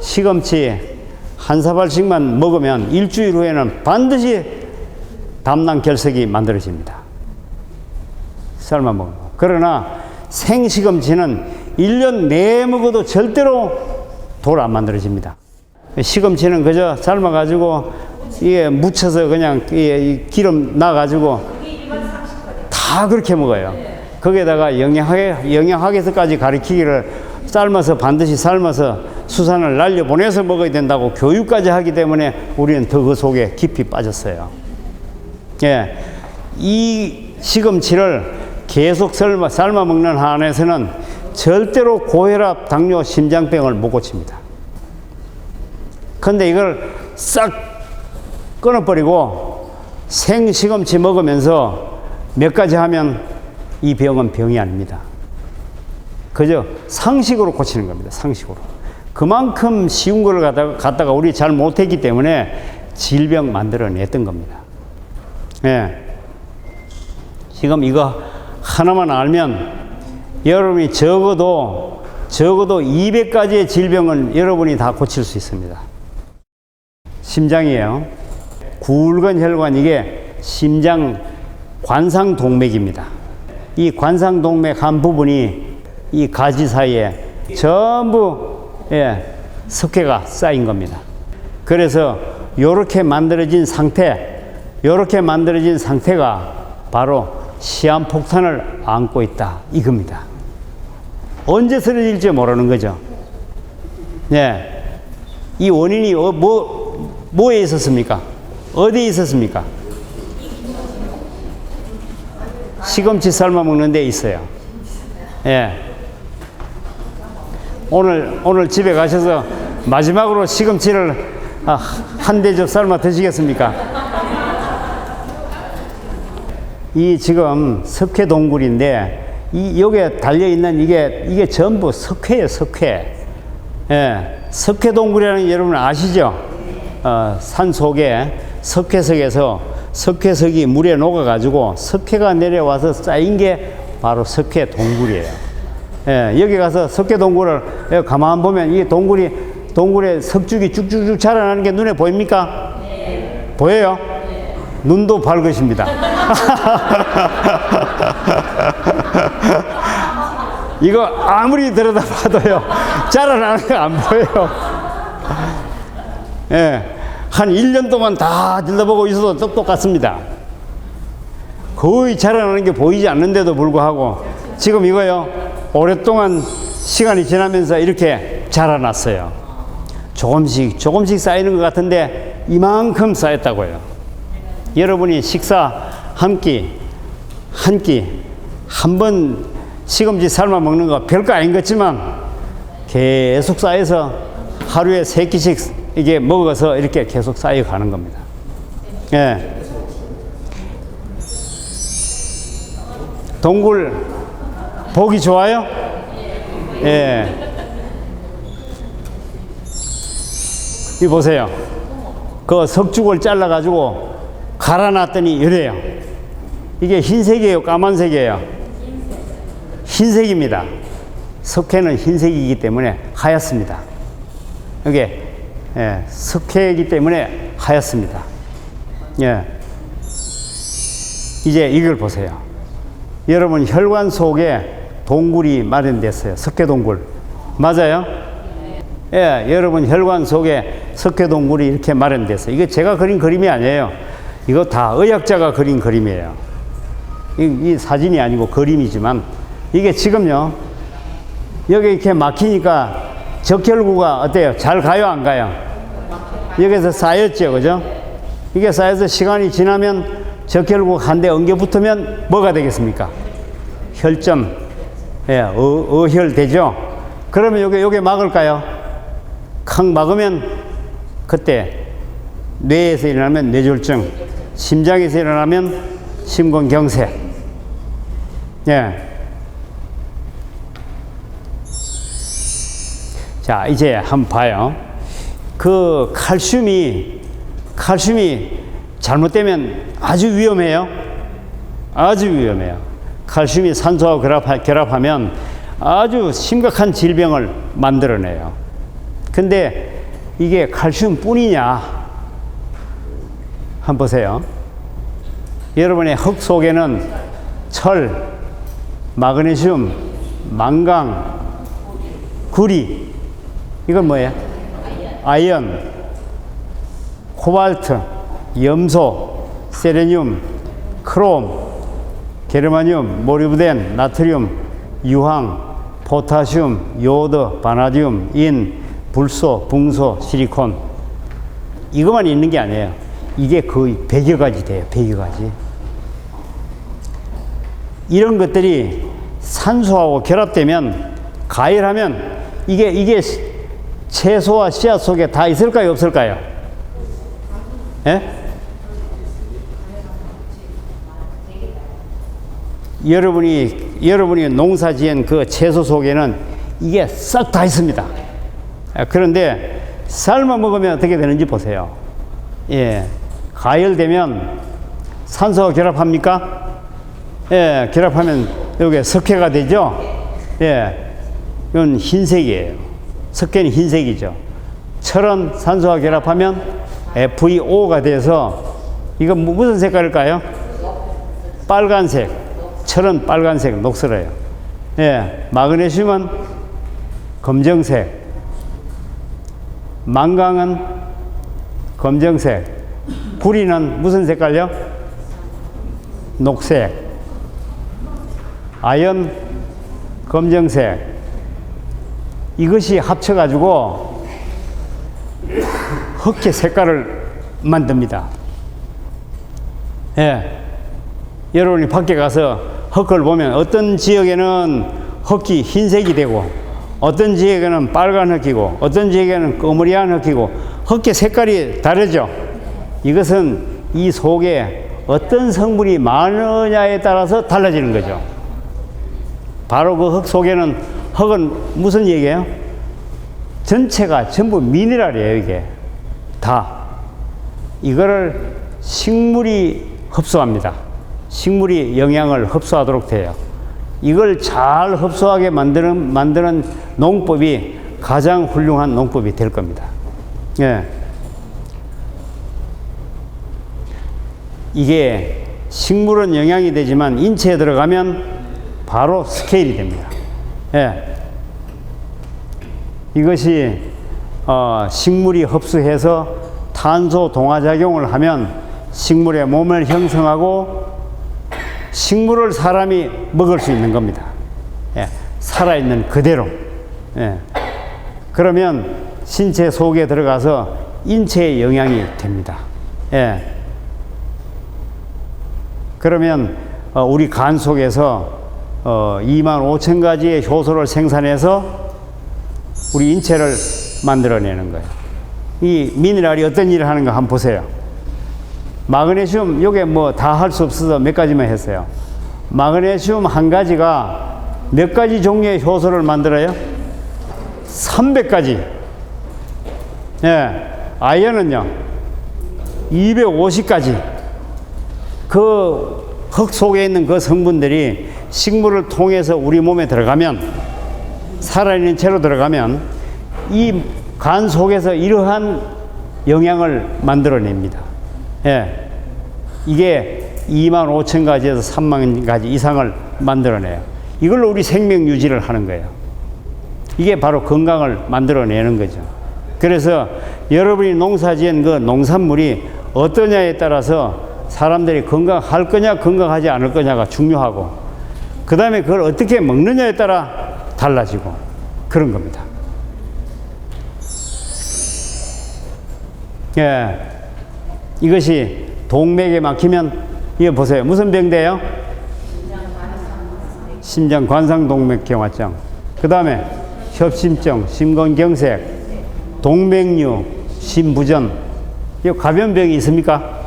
시금치 한 사발씩만 먹으면 일주일 후에는 반드시 담낭결석이 만들어집니다. 삶아 먹으면. 그러나 생시금치는 1년 내에 먹어도 절대로 돌 안 만들어집니다. 시금치는 그저 삶아가지고 이게 묻혀서 그냥 기름 나가지고 다 그렇게 먹어요. 거기에다가 영양학에서까지 가르치기를 삶아서 반드시 삶아서 수산을 날려보내서 먹어야 된다고 교육까지 하기 때문에 우리는 더 그 속에 깊이 빠졌어요. 예, 이 시금치를 계속 삶아 먹는 한에서는 절대로 고혈압, 당뇨, 심장병을 못 고칩니다. 근데 이걸 싹 끊어버리고 생시금치 먹으면서 몇 가지 하면 이 병은 병이 아닙니다. 그저 상식으로 고치는 겁니다. 상식으로. 그만큼 쉬운 걸 갖다가 우리 잘 못했기 때문에 질병 만들어냈던 겁니다. 예. 지금 이거 하나만 알면 여러분이 적어도 200가지의 질병은 여러분이 다 고칠 수 있습니다. 심장이에요. 굵은 혈관, 이게 심장 관상동맥입니다. 이 관상동맥 한 부분이 이 가지 사이에 전부 석회가 쌓인 겁니다. 그래서 요렇게 만들어진 상태가 바로 시한폭탄을 안고 있다, 이겁니다. 언제 쓰러질지 모르는 거죠. 예. 이 원인이 뭐에 있었습니까? 어디에 있었습니까? 시금치 삶아 먹는 데 있어요. 예. 오늘 집에 가셔서 마지막으로 시금치를 한 대접 삶아 드시겠습니까? 이 지금 석회 동굴인데 여기에 달려있는 이게 전부 석회예요, 석회. 예. 석회 동굴이라는 게 여러분 아시죠? 산 속에 석회석에서 석회석이 물에 녹아가지고 석회가 내려와서 쌓인 게 바로 석회 동굴이에요. 예, 여기 가서 석회 동굴을 가만 보면 이 동굴에 석죽이 쭉쭉쭉 자라나는 게 눈에 보입니까? 네. 보여요? 네. 눈도 밝으십니다. 이거 아무리 들여다봐도요, 자라나는 거 안 보여요. 예, 한 1년 동안 다 들여다보고 있어도 똑같습니다. 거의 자라나는 게 보이지 않는데도 불구하고 지금 이거요, 오랫동안 시간이 지나면서 이렇게 자라났어요. 조금씩 쌓이는 것 같은데 이만큼 쌓였다고요. 여러분이 식사 한 끼 한 번 시금치 삶아 먹는 거 별거 아닌 것 같지만 계속 쌓여서 하루에 3끼씩 이게 먹어서 이렇게 계속 쌓여가는 겁니다. 예. 동굴 보기 좋아요? 예. 이 보세요. 그 석죽을 잘라가지고 갈아놨더니 이래요. 이게 흰색이에요, 까만색이에요? 흰색입니다. 석회는 흰색이기 때문에 하얗습니다. 이게 석회이기 때문에 하얗습니다. 예. 이제 이걸 보세요. 여러분 혈관 속에 동굴이 마련됐어요. 석회 동굴. 맞아요? 예, 여러분 혈관 속에 석회 동굴이 이렇게 마련됐어요. 이게 제가 그린 그림이 아니에요. 이거 다 의학자가 그린 그림이에요. 이 사진이 아니고 그림이지만 이게 지금요, 여기 이렇게 막히니까 적혈구가 어때요? 잘 가요, 안 가요? 여기서 쌓였죠, 그죠? 이게 쌓여서 시간이 지나면 적혈구가 한 대 엉겨 붙으면 뭐가 되겠습니까? 혈점, 어혈 되죠? 그러면 요게 막을까요? 칵 막으면 그때 뇌에서 일어나면 뇌졸중, 심장에서 일어나면 심근경색. 예. 자, 이제 한번 봐요. 그 칼슘이 잘못되면 아주 위험해요. 아주 위험해요. 칼슘이 산소와 결합하면 아주 심각한 질병을 만들어내요. 근데 이게 칼슘 뿐이냐? 한번 보세요. 여러분의 흙 속에는 철, 마그네슘, 망강, 구리. 이건 뭐예요? 아연, 코발트, 염소, 세레늄, 크롬, 게르마늄, 모리브덴, 나트륨, 유황, 포타슘, 요오드, 바나디움, 인, 불소, 붕소, 실리콘. 이것만 있는 게 아니에요. 이게 거의 100여 가지 돼요. 100여 가지. 이런 것들이 산소하고 결합되면, 가열하면 이게 채소와 씨앗 속에 다 있을까요? 없을까요? 예? 여러분이 농사 지은 그 채소 속에는 이게 싹 다 있습니다. 그런데 삶아 먹으면 어떻게 되는지 보세요. 예. 가열되면 산소와 결합합니까? 예. 결합하면 여기 석회가 되죠? 예. 이건 흰색이에요. 석회는 흰색이죠. 철은 산소와 결합하면 FeO가 돼서, 이건 무슨 색깔일까요? 빨간색. 철은 빨간색, 녹슬어요. 예. 마그네슘은 검정색. 망강은 검정색. 구리는 무슨 색깔요? 녹색. 아연 검정색. 이것이 합쳐가지고 흑계 색깔을 만듭니다. 예. 여러분이 밖에 가서 흙을 보면 어떤 지역에는 흙이 흰색이 되고, 어떤 지역에는 빨간 흙이고, 어떤 지역에는 거무리한 흙이고, 흙의 색깔이 다르죠. 이것은 이 속에 어떤 성분이 많으냐에 따라서 달라지는 거죠. 바로 그 흙 속에는, 흙은 무슨 얘기예요? 전체가 전부 미네랄이에요. 이게 다 이거를 식물이 흡수합니다. 식물이 영양을 흡수하도록 돼요. 이걸 잘 흡수하게 만드는 농법이 가장 훌륭한 농법이 될 겁니다. 예. 이게 식물은 영양이 되지만 인체에 들어가면 바로 스케일이 됩니다. 예. 이것이 식물이 흡수해서 탄소 동화작용을 하면 식물의 몸을 형성하고 식물을 사람이 먹을 수 있는 겁니다. 예. 살아있는 그대로. 예. 그러면 신체 속에 들어가서 인체에 영향이 됩니다. 예. 그러면 우리 간 속에서 25,000가지의 효소를 생산해서 우리 인체를 만들어내는 거예요. 이 미네랄이 어떤 일을 하는가 한번 보세요. 마그네슘, 요게 뭐 다 할 수 없어서 몇 가지만 했어요. 마그네슘 한 가지가 몇 가지 종류의 효소를 만들어요? 300가지. 예. 아연은요, 250가지. 그 흙 속에 있는 그 성분들이 식물을 통해서 우리 몸에 들어가면, 살아있는 채로 들어가면 이 간 속에서 이러한 영양을 만들어냅니다. 예. 이게 25,000가지에서 30,000가지 이상을 만들어내요. 이걸로 우리 생명 유지를 하는 거예요. 이게 바로 건강을 만들어내는 거죠. 그래서 여러분이 농사지은 그 농산물이 어떠냐에 따라서 사람들이 건강할 거냐 건강하지 않을 거냐가 중요하고, 그 다음에 그걸 어떻게 먹느냐에 따라 달라지고 그런 겁니다. 예. 이것이 동맥에 막히면, 이거 보세요. 무슨 병 돼요? 심장관상동맥경화증. 그 다음에 협심증, 심근경색, 동맥류, 심부전. 이거 가변병이 있습니까?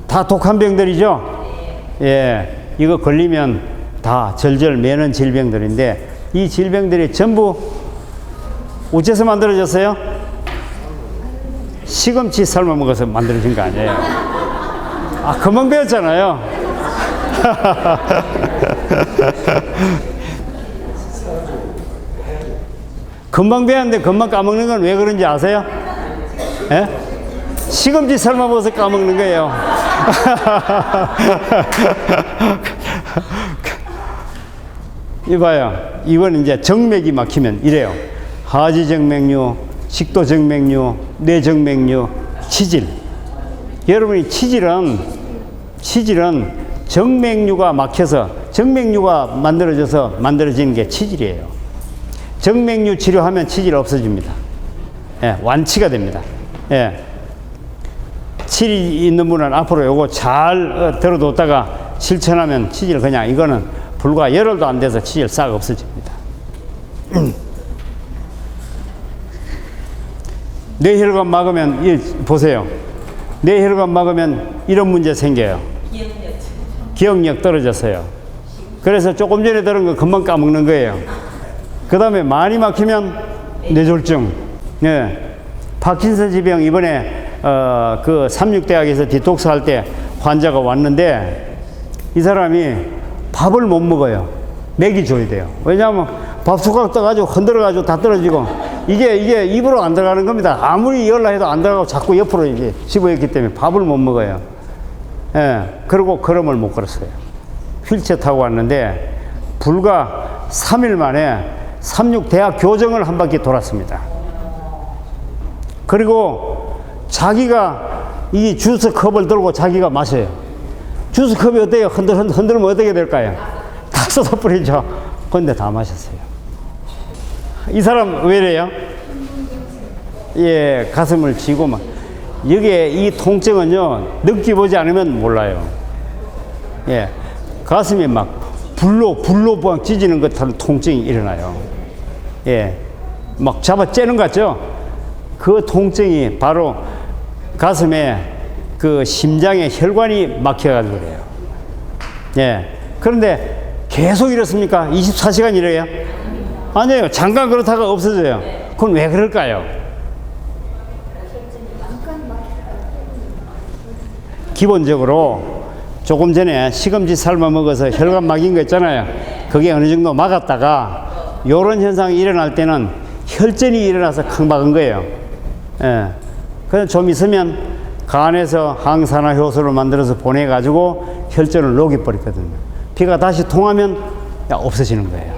다 독한 병들이죠? 예. 이거 걸리면 다 절절 매는 질병들인데, 이 질병들이 전부 어째서 만들어졌어요? 시금치 삶아 먹어서 만들어진 거 아니에요. 아, 금방 배웠잖아요. 금방 배웠는데 금방 까먹는 건 왜 그런지 아세요? 예? 시금치 삶아 먹어서 까먹는 거예요. 이봐요. 이건 이제 정맥이 막히면 이래요. 하지정맥류, 식도정맥류, 뇌정맥류, 치질. 여러분이 치질은 정맥류가 막혀서 정맥류가 만들어지는 게 치질이에요. 정맥류 치료하면 치질 없어집니다. 예, 완치가 됩니다. 예. 치질이 있는 분은 앞으로 요거 잘 들어뒀다가 실천하면 치질 그냥 이거는 불과 열흘도 안 돼서 치질 싹 없어집니다. 뇌혈관 막으면 보세요. 뇌혈관 막으면 이런 문제 생겨요. 기억력 떨어졌어요. 그래서 조금 전에 들은 거 금방 까먹는 거예요. 그 다음에 많이 막히면 뇌졸중. 예. 파킨슨 질병 이번에 그 삼육대학에서 디톡스 할 때 환자가 왔는데 이 사람이 밥을 못 먹어요. 맥이 줘야 돼요. 왜냐하면 밥 숟가락 떠가지고 흔들어가지고 다 떨어지고 이게 입으로 안 들어가는 겁니다. 아무리 열라 해도 안 들어가고 자꾸 옆으로 이제 집어있기 때문에 밥을 못 먹어요. 예. 그리고 걸음을 못 걸었어요. 휠체어 타고 왔는데 불과 3일 만에 삼육대학 교정을 한 바퀴 돌았습니다. 그리고 자기가 이 주스 컵을 들고 자기가 마셔요. 주스 컵이 어때요? 흔들면 어떻게 될까요? 다 쏟아버리죠. 근데 다 마셨어요. 이 사람 왜 이래요? 예, 가슴을 쥐고 막. 여기에 이 통증은요, 느껴보지 않으면 몰라요. 예, 가슴이 막 불로 막 찢어지는 듯한 통증이 일어나요. 예, 막 잡아 째는 것 같죠? 그 통증이 바로 가슴에 그 심장에 혈관이 막혀가지고 그래요. 예, 그런데 계속 이렇습니까? 24시간 이래요? 아니에요. 잠깐 그렇다가 없어져요. 그건 왜 그럴까요? 기본적으로 조금 전에 시금치 삶아 먹어서 혈관 막힌 거 있잖아요. 그게 어느 정도 막았다가 이런 현상이 일어날 때는 혈전이 일어나서 칵 막은 거예요. 예. 그래서 좀 있으면 간에서 항산화 효소를 만들어서 보내가지고 혈전을 녹여버리거든요. 피가 다시 통하면 없어지는 거예요.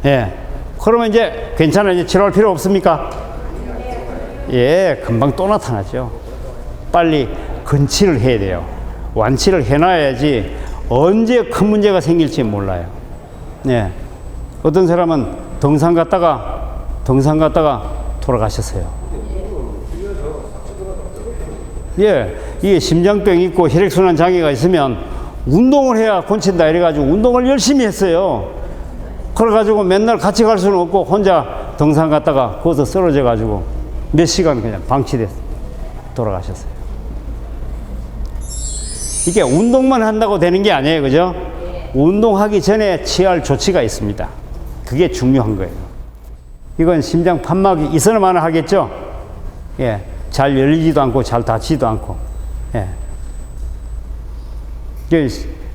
예. 그러면 이제 괜찮아요. 이제 치료할 필요 없습니까? 예, 금방 또 나타나죠. 빨리 근치를 해야 돼요. 완치를 해놔야지 언제 큰 문제가 생길지 몰라요. 예. 어떤 사람은 등산 갔다가 돌아가셨어요. 예, 이게 심장병 있고 혈액순환 장애가 있으면 운동을 해야 고친다 이래가지고 운동을 열심히 했어요. 그래가지고 맨날 같이 갈 수는 없고 혼자 등산 갔다가 거기서 쓰러져가지고 몇 시간 그냥 방치돼서 돌아가셨어요. 이게 운동만 한다고 되는 게 아니에요, 그죠? 운동하기 전에 취할 조치가 있습니다. 그게 중요한 거예요. 이건 심장 판막이 있어야만 하겠죠? 예. 잘 열리지도 않고 잘 닫히지도 않고. 예.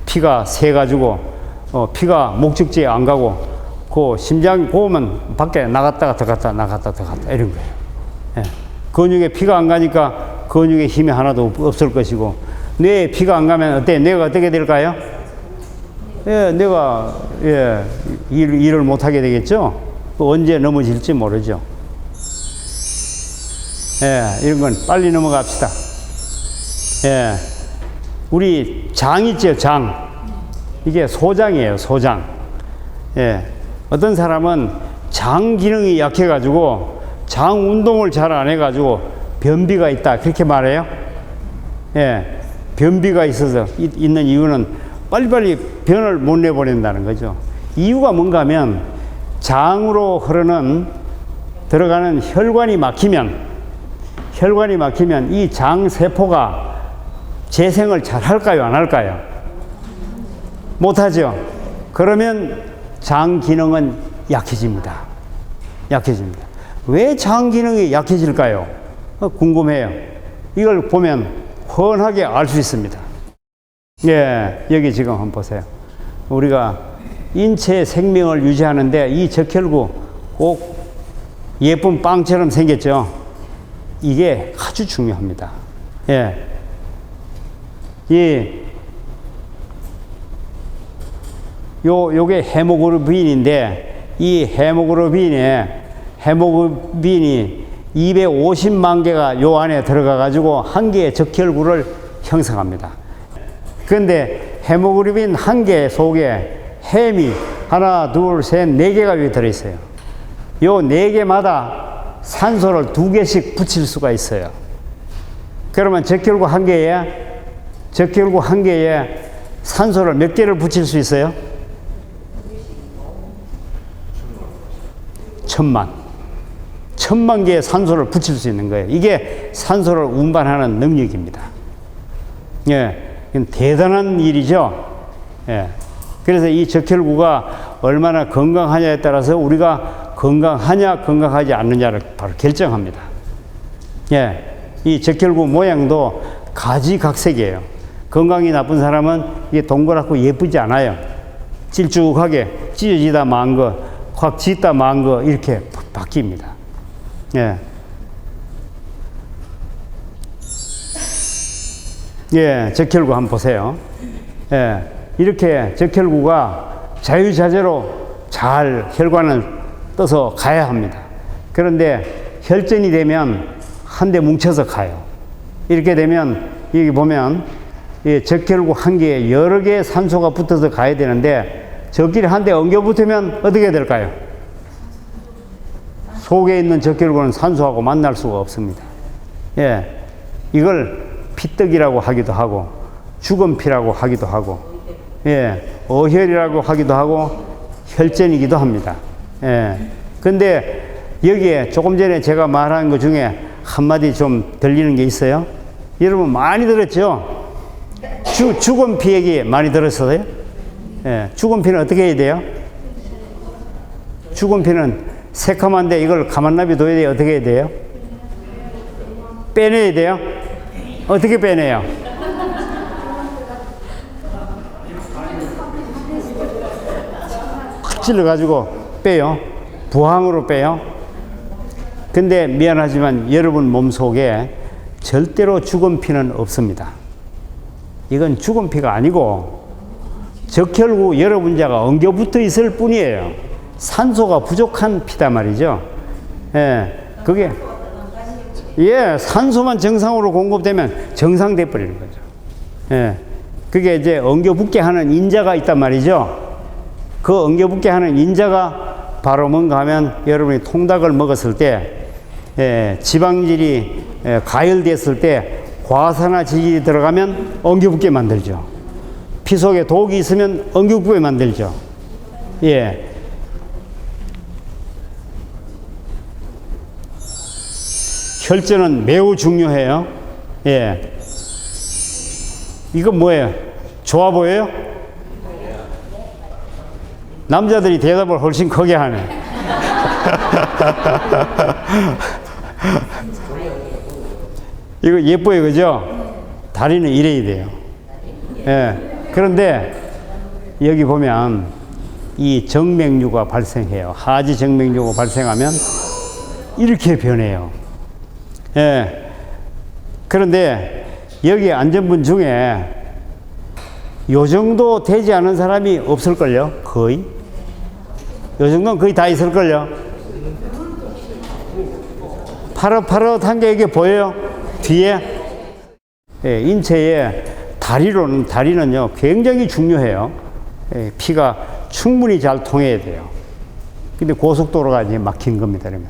피가 새가지고, 피가 목적지에 안 가고, 그 심장이 고우면 밖에 나갔다가 들어갔다 이런 거예요. 예. 근육에 피가 안 가니까 근육에 힘이 하나도 없을 것이고, 뇌에 피가 안 가면 어때? 뇌가 어떻게 될까요? 예, 뇌가, 예, 일을 못하게 되겠죠? 언제 넘어질지 모르죠. 예, 이런 건 빨리 넘어갑시다. 예, 우리 장 있죠, 장. 이게 소장이에요, 소장. 예, 어떤 사람은 장 기능이 약해가지고 장 운동을 잘 안 해가지고 변비가 있다, 그렇게 말해요. 예, 변비가 있어서 있는 이유는 빨리빨리 변을 못 내보낸다는 거죠. 이유가 뭔가 하면 장으로 들어가는 혈관이 막히면 이 장 세포가 재생을 잘 할까요, 안 할까요? 못하죠. 그러면 장 기능은 약해집니다. 왜 장 기능이 약해질까요? 궁금해요. 이걸 보면 훤하게 알 수 있습니다. 예, 여기 지금 한번 보세요. 우리가 인체의 생명을 유지하는데 이 적혈구 꼭 예쁜 빵처럼 생겼죠. 이게 아주 중요합니다. 예. 요게 헤모글로빈인데 이 헤모글로빈이 250만 개가 요 안에 들어가 가지고 한 개의 적혈구를 형성합니다. 그런데 헤모글로빈 한 개 속에 햄이 하나, 둘, 셋, 네 개가 여기 들어있어요. 요 네 개마다 산소를 2개씩 붙일 수가 있어요. 그러면 적혈구 한 개에 산소를 몇 개를 붙일 수 있어요? 1000만 개의 산소를 붙일 수 있는 거예요. 이게 산소를 운반하는 능력입니다. 예, 대단한 일이죠. 예. 그래서 이 적혈구가 얼마나 건강하냐에 따라서 우리가 건강하냐, 건강하지 않느냐를 바로 결정합니다. 예, 이 적혈구 모양도 가지각색이에요. 건강이 나쁜 사람은 이게 동그랗고 예쁘지 않아요. 질쭉하게 찢어지다 만 거, 확 찢다 만 거 이렇게 바뀝니다. 예. 예, 적혈구 한번 보세요. 예, 이렇게 적혈구가 자유자재로 잘 혈관을 떠서 가야 합니다. 그런데 혈전이 되면 한데 뭉쳐서 가요. 이렇게 되면 여기 보면 이 적혈구 한 개에 여러 개의 산소가 붙어서 가야 되는데 저끼리 한데 엉겨 붙으면 어떻게 될까요? 속에 있는 적혈구는 산소하고 만날 수가 없습니다. 예, 이걸 피떡이라고 하기도 하고 죽은 피라고 하기도 하고, 예, 어혈이라고 하기도 하고 혈전이기도 합니다. 예, 근데 여기에 조금 전에 제가 말한 것 중에 한마디 좀 들리는 게 있어요. 여러분 많이 들었죠? 죽은 피 얘기 많이 들었어요? 예, 죽은 피는 어떻게 해야 돼요? 죽은 피는 새카만데 이걸 가만 놔둬야 돼요? 어떻게 해야 돼요? 빼내야 돼요? 어떻게 빼내요? 찔러가지고 빼요. 부항으로 빼요. 근데 미안하지만 여러분 몸속에 절대로 죽은 피는 없습니다. 이건 죽은 피가 아니고 적혈구 여러 분자가 엉겨 붙어 있을 뿐이에요. 산소가 부족한 피다 말이죠. 예, 그게 예, 산소만 정상으로 공급되면 정상돼 버리는 거죠. 예, 그게 이제 엉겨 붙게 하는 인자가 있단 말이죠. 그 엉겨 붙게 하는 인자가 바로 뭔가 하면 여러분이 통닭을 먹었을 때 예, 지방질이 가열됐을 때 과산화 지질이 들어가면 엉겨 붙게 만들죠. 피 속에 독이 있으면 엉겨 붙게 만들죠. 예. 혈전은 매우 중요해요. 예. 이건 뭐예요? 좋아 보여요? 남자들이 대답을 훨씬 크게 하네. 이거 예뻐요, 그죠? 다리는 이래야 돼요. 예. 그런데 여기 보면 이 정맥류가 발생해요. 하지 정맥류가 발생하면 이렇게 변해요. 예. 그런데 여기 앉은 분 중에 요 정도 되지 않은 사람이 없을걸요? 거의? 요 정도는 거의 다 있을걸요? 파릇파릇한 게 이게 보여요? 뒤에? 예, 인체에 다리는요, 굉장히 중요해요. 예, 피가 충분히 잘 통해야 돼요. 근데 고속도로가 이제 막힌 겁니다, 그러면.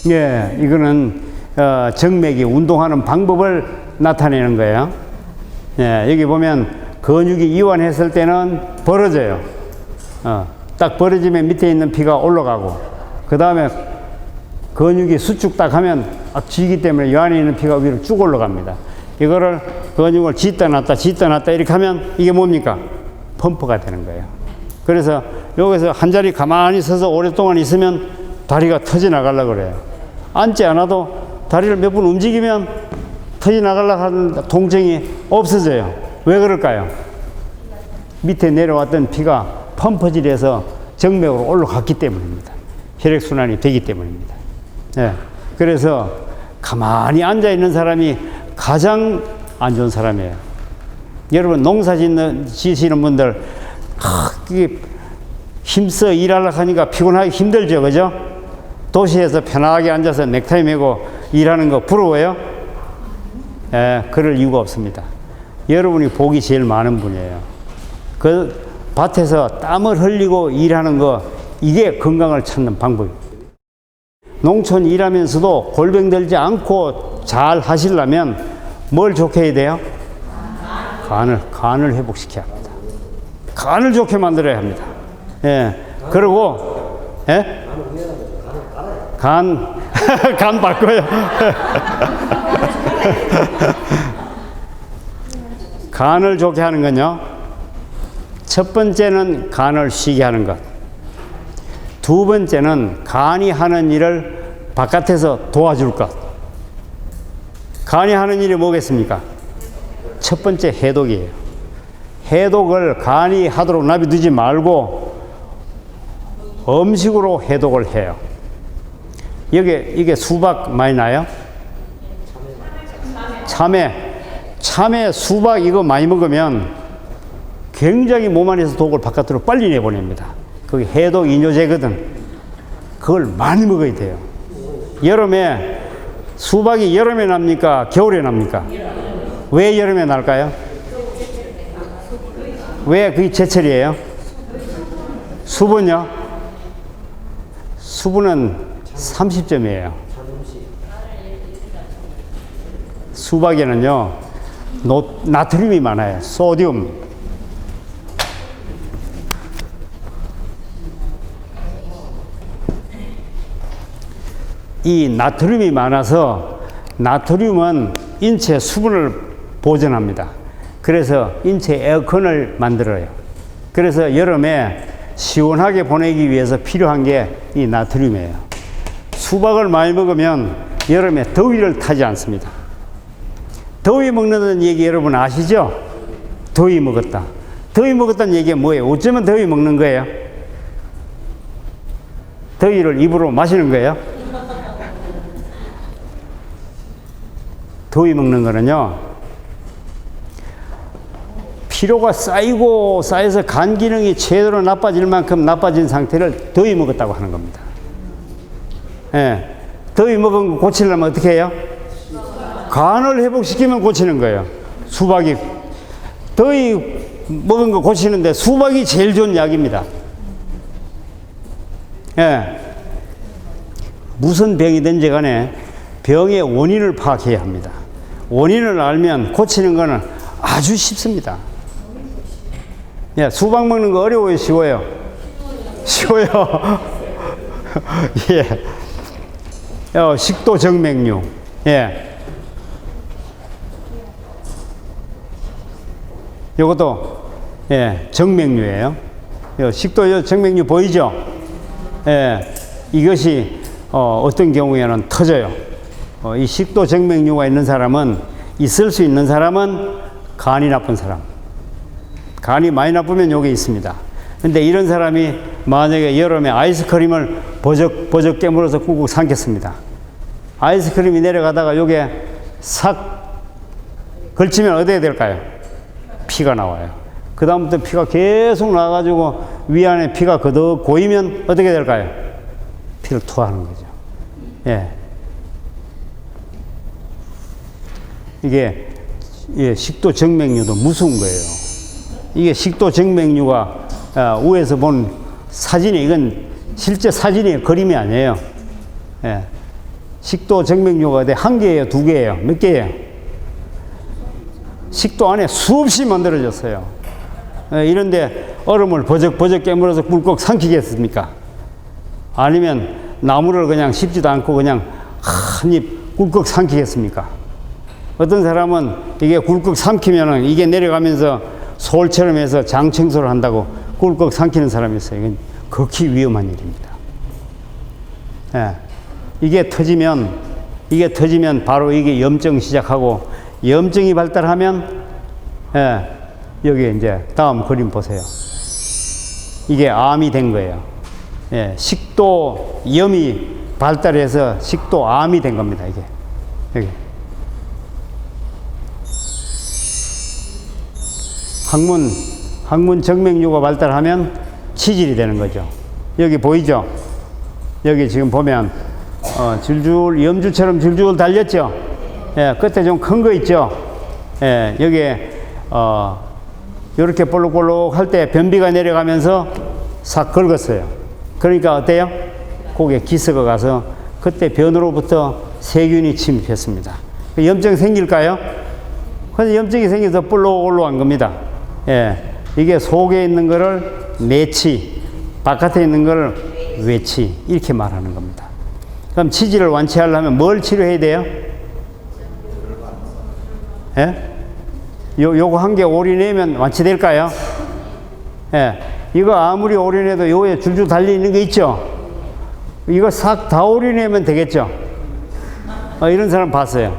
예, 이거는 정맥이 운동하는 방법을 나타내는 거예요. 예, 여기 보면 근육이 이완했을 때는 벌어져요. 딱 벌어지면 밑에 있는 피가 올라가고, 그 다음에 근육이 수축 딱 하면 막 쥐기 때문에 이 안에 있는 피가 위로 쭉 올라갑니다. 이거를 근육을 짓다 놨다 이렇게 하면 이게 뭡니까? 펌프가 되는 거예요. 그래서 여기서 한 자리 가만히 서서 오랫동안 있으면 다리가 터져 나가려고 그래요. 앉지 않아도 다리를 몇 번 움직이면 터져 나가려고 하는 통증이 없어져요. 왜 그럴까요? 밑에 내려왔던 피가 펌프질해서 정맥으로 올라갔기 때문입니다. 혈액순환이 되기 때문입니다. 네. 그래서 가만히 앉아 있는 사람이 가장 안 좋은 사람이에요. 여러분 농사 지시는 분들 이게 힘써 일하려고 하니까 피곤하기 힘들죠, 그죠? 도시에서 편하게 앉아서 넥타이 메고 일하는 거 부러워요? 그럴 이유가 없습니다. 여러분이 복이 제일 많은 분이에요. 그 밭에서 땀을 흘리고 일하는 거, 이게 건강을 찾는 방법입니다. 농촌 일하면서도 골병 들지 않고 잘 하시려면 뭘 좋게 해야 돼요? 간을 회복시켜야 합니다. 간을 좋게 만들어야 합니다. 그리고, 간 바꿔요. 간을 좋게 하는 건요, 첫 번째는 간을 쉬게 하는 것. 두 번째는 간이 하는 일을 바깥에서 도와줄 것. 간이 하는 일이 뭐겠습니까? 첫 번째 해독이에요. 해독을 간이 하도록 놔두지 말고 음식으로 해독을 해요. 이게 수박 많이 나요? 참외, 수박 이거 많이 먹으면 굉장히 몸 안에서 독을 바깥으로 빨리 내보냅니다. 그게 해독 이뇨제거든. 그걸 많이 먹어야 돼요. 여름에, 수박이 여름에 납니까? 겨울에 납니까? 왜 여름에 날까요? 왜 그게 제철이에요? 수분요? 수분은 30점이에요. 수박에는요, 나트륨이 많아요. 소듐. 이 나트륨이 많아서, 나트륨은 인체 수분을 보존합니다. 그래서 인체 에어컨을 만들어요. 그래서 여름에 시원하게 보내기 위해서 필요한 게 이 나트륨이에요. 수박을 많이 먹으면 여름에 더위를 타지 않습니다. 더위 먹는다는 얘기 여러분 아시죠? 더위 먹었다. 더위 먹었다는 얘기가 뭐예요? 어쩌면 더위 먹는 거예요? 더위를 입으로 마시는 거예요? 더위 먹는 거는요, 피로가 쌓여서 간 기능이 제대로 나빠질 만큼 나빠진 상태를 더위 먹었다고 하는 겁니다. 더위 먹은 거 고치려면 어떻게 해요? 간을 회복시키면 고치는 거예요. 수박이, 더위 먹은 거 고치는데 수박이 제일 좋은 약입니다. 무슨 병이든지 간에 병의 원인을 파악해야 합니다. 원인을 알면 고치는 거는 아주 쉽습니다. 수박 먹는 거 어려워요, 쉬워요? 쉬워요. 식도 정맥류. 요것도 정맥류예요. 식도 정맥류 보이죠? 이것이 어떤 경우에는 터져요. 이 식도 정맥류가 있는 사람은, 있을 수 있는 사람은 간이 나쁜 사람. 간이 많이 나쁘면 요게 있습니다. 근데 이런 사람이 만약에 여름에 아이스크림을 버적 깨물어서 꾹꾹 삼켰습니다. 아이스크림이 내려가다가 요게 싹 걸치면 어디에 될까요? 피가 나와요. 그 다음부터 피가 계속 나와가지고 위안에 피가 거듭 고이면 어떻게 될까요? 피를 토하는 거죠. 이게 식도 정맥류도 무서운 거예요. 이게 식도 정맥류가 위에서 본 사진이, 이건 실제 사진이에요. 그림이 아니에요. 식도 정맥류가 한 개예요, 두 개예요, 몇 개예요? 식도 안에 수없이 만들어졌어요. 이런데 얼음을 버적 깨물어서 꿀꺽 삼키겠습니까? 아니면 나무를 그냥 씹지도 않고 그냥 한 입 꿀꺽 삼키겠습니까? 어떤 사람은 이게 꿀꺽 삼키면은 이게 내려가면서 솔처럼 해서 장 청소를 한다고 꿀꺽 삼키는 사람이 있어요. 이건 극히 위험한 일입니다. 이게 터지면 바로 이게 염증 시작하고, 염증이 발달하면 여기 이제 다음 그림 보세요. 이게 암이 된 거예요. 식도염이 발달해서 식도암이 된 겁니다. 이게 여기. 항문 정맥류가 발달하면 치질이 되는 거죠. 여기 보이죠? 여기 지금 보면 줄줄 염주처럼 줄줄 달렸죠. 예, 끝에 좀 큰 거 있죠. 예, 여기에 이렇게 볼록볼록 할 때 변비가 내려가면서 싹 긁었어요. 그러니까 어때요? 거기에 기스가 가서 그때 변으로부터 세균이 침입했습니다. 염증이 생길까요? 그래서 염증이 생겨서 볼록볼록한 겁니다. 예, 이게 속에 있는 거를 내치, 바깥에 있는 거를 외치, 이렇게 말하는 겁니다. 그럼 치질을 완치하려면 뭘 치료해야 돼요? 예? 요거 한 개 올인하면 완치될까요? 예. 이거 아무리 올인해도 요에 줄줄 달려있는 거 있죠? 이거 싹 다 올인하면 되겠죠? 이런 사람 봤어요.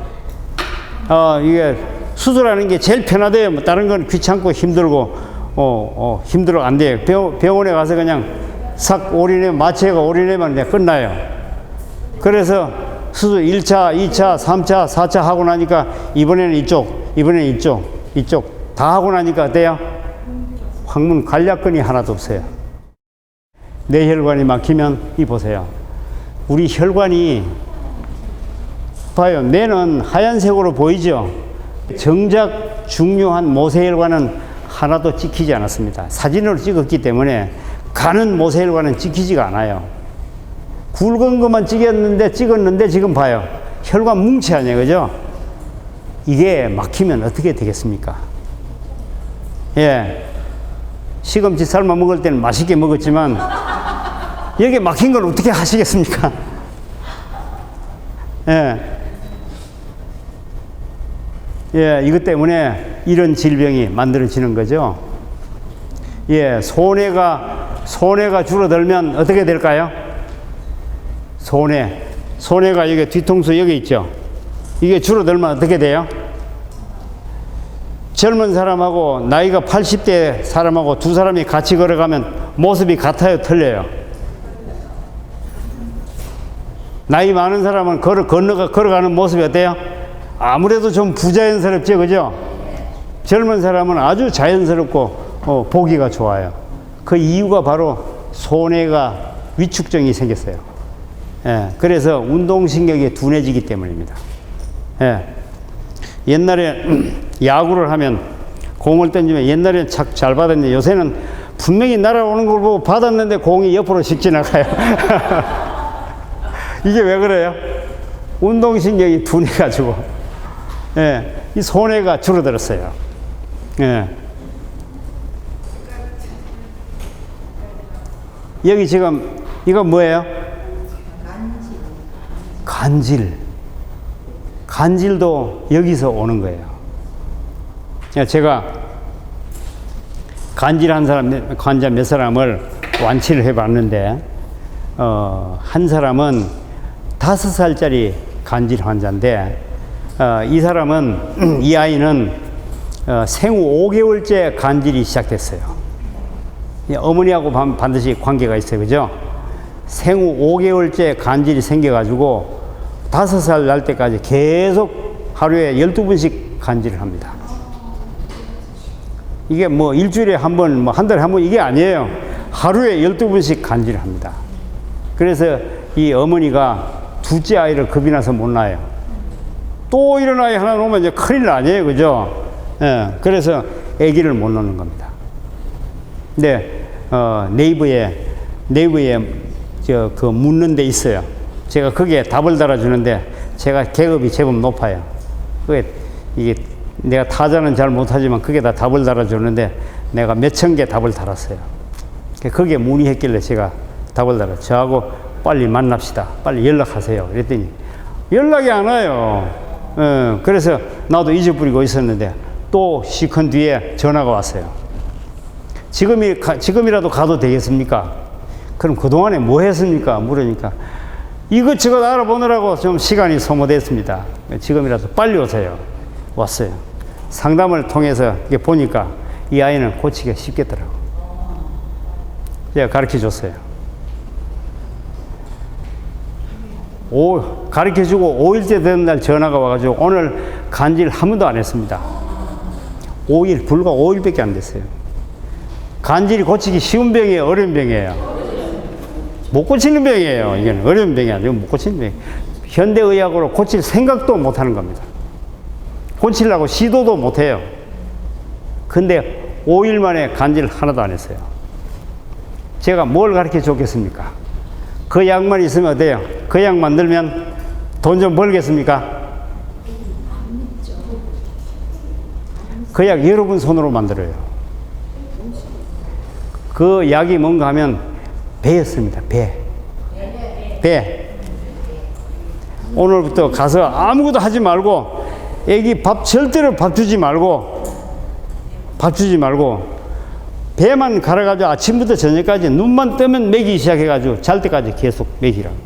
이게 수술하는 게 제일 편하대요. 뭐 다른 건 귀찮고 힘들고, 힘들어 안 돼요. 병원에 가서 그냥 싹 올인하면, 마취해가 올인하면 그냥 끝나요. 그래서 수술 1차, 2차, 3차, 4차 하고 나니까 이번에는 이번에는 이쪽 다 하고 나니까 어때요? 항문 관략근이 하나도 없어요. 뇌혈관이 막히면 이 보세요. 우리 혈관이 봐요. 뇌는 하얀색으로 보이죠? 정작 중요한 모세혈관은 하나도 찍히지 않았습니다. 사진으로 찍었기 때문에 간은 모세혈관은 찍히지가 않아요. 굵은 것만 찍었는데 지금 봐요. 혈관 뭉치 아니에요, 그죠? 이게 막히면 어떻게 되겠습니까? 예. 시금치 삶아 먹을 때는 맛있게 먹었지만 여기 막힌 걸 어떻게 하시겠습니까? 예. 예, 이것 때문에 이런 질병이 만들어지는 거죠. 예, 손해가 줄어들면 어떻게 될까요? 손해가 여기 뒤통수 여기 있죠. 이게 줄어들면 어떻게 돼요? 젊은 사람하고 나이가 80대 사람하고 두 사람이 같이 걸어가면 모습이 같아요, 틀려요? 나이 많은 사람은 걸어가는 모습이 어때요? 아무래도 좀 부자연스럽죠, 그죠? 젊은 사람은 아주 자연스럽고 보기가 좋아요. 그 이유가 바로 손해가 위축증이 생겼어요. 예, 그래서 운동신경이 둔해지기 때문입니다. 예, 옛날에 야구를 하면 공을 던지면 옛날에는 잘 받았는데 요새는 분명히 날아오는 걸 보고 받았는데 공이 옆으로 씩 지나가요. 이게 왜 그래요? 운동신경이 둔해가지고, 예, 이 손해가 줄어들었어요. 예. 여기 지금 이건 뭐예요? 간질도 여기서 오는 거예요. 제가 간질한 환자 몇 사람을 완치를 해봤는데, 한 사람은 5살짜리 간질 환자인데, 이 아이는 생후 5개월째 간질이 시작됐어요. 어머니하고 반드시 관계가 있어요, 그죠? 생후 5개월째 간질이 생겨가지고 5살 날 때까지 계속 하루에 12번씩 간질을 합니다. 이게 뭐 일주일에 한 번, 뭐 한 달에 한 번 이게 아니에요. 하루에 12번씩 간질을 합니다. 그래서 이 어머니가 둘째 아이를 겁이 나서 못 낳아요. 또 이런 아이 하나 놓으면 이제 큰일 아니에요, 그죠? 예, 그래서 아기를 못 놓는 겁니다. 근데 네이버에 그 묻는 데 있어요. 제가 거기에 답을 달아주는데 제가 계급이 제법 높아요. 이게 내가 타자는 잘 못하지만 그게 다 답을 달아주는데 내가 몇천 개 답을 달았어요. 거기에 문의했길래 제가 답을 달아. 저하고 빨리 만납시다. 빨리 연락하세요. 그랬더니 연락이 안 와요. 그래서 나도 잊어버리고 있었는데 또 시컨 뒤에 전화가 왔어요. 지금이라도 가도 되겠습니까? 그럼 그동안에 뭐 했습니까? 물으니까 이것저것 알아보느라고 좀 시간이 소모됐습니다. 지금이라도 빨리 오세요. 왔어요. 상담을 통해서 이게 보니까 이 아이는 고치기가 쉽겠더라고. 제가 가르쳐 줬어요. 가르쳐 주고 5일째 되는 날 전화가 와가지고 오늘 간질 한 번도 안 했습니다. 5일, 불과 5일밖에 안 됐어요. 간질이 고치기 쉬운 병이에요, 어려운 병이에요? 못 고치는 병이에요. 이건 어려운 병이 아니고 못 고치는 병. 현대의학으로 고칠 생각도 못 하는 겁니다. 고치려고 시도도 못 해요. 근데 5일 만에 간질 하나도 안 했어요. 제가 뭘 가르쳐 줬겠습니까? 그 약만 있으면 어때요? 그 약 만들면 돈 좀 벌겠습니까? 그 약 여러분 손으로 만들어요. 그 약이 뭔가 하면 배였습니다. 배. 오늘부터 가서 아무것도 하지 말고 애기 절대로 밥 주지 말고 배만 갈아가지고 아침부터 저녁까지 눈만 뜨면 먹이기 시작해가지고 잘 때까지 계속 먹이라고.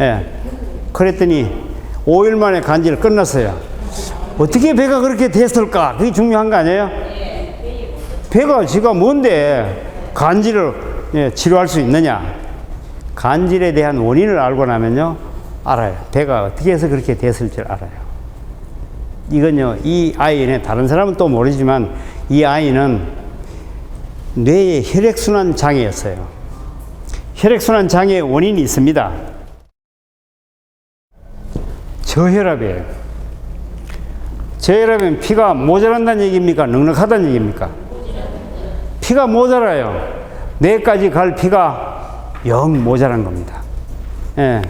예. 그랬더니 5일 만에 간질 끝났어요. 어떻게 배가 그렇게 됐을까? 그게 중요한 거 아니에요? 배가 지가 뭔데 간질을 치료할 수 있느냐? 간질에 대한 원인을 알고 나면요, 알아요. 배가 어떻게 해서 그렇게 됐을지 알아요. 이건요, 이 아이는 다른 사람은 또 모르지만 이 아이는 뇌의 혈액순환 장애였어요. 혈액순환 장애의 원인이 있습니다. 저혈압이에요. 저혈압은 피가 모자란다는 얘기입니까? 넉넉하다는 얘기입니까? 피가 모자라요. 뇌까지 갈 피가 영 모자란 겁니다. 예.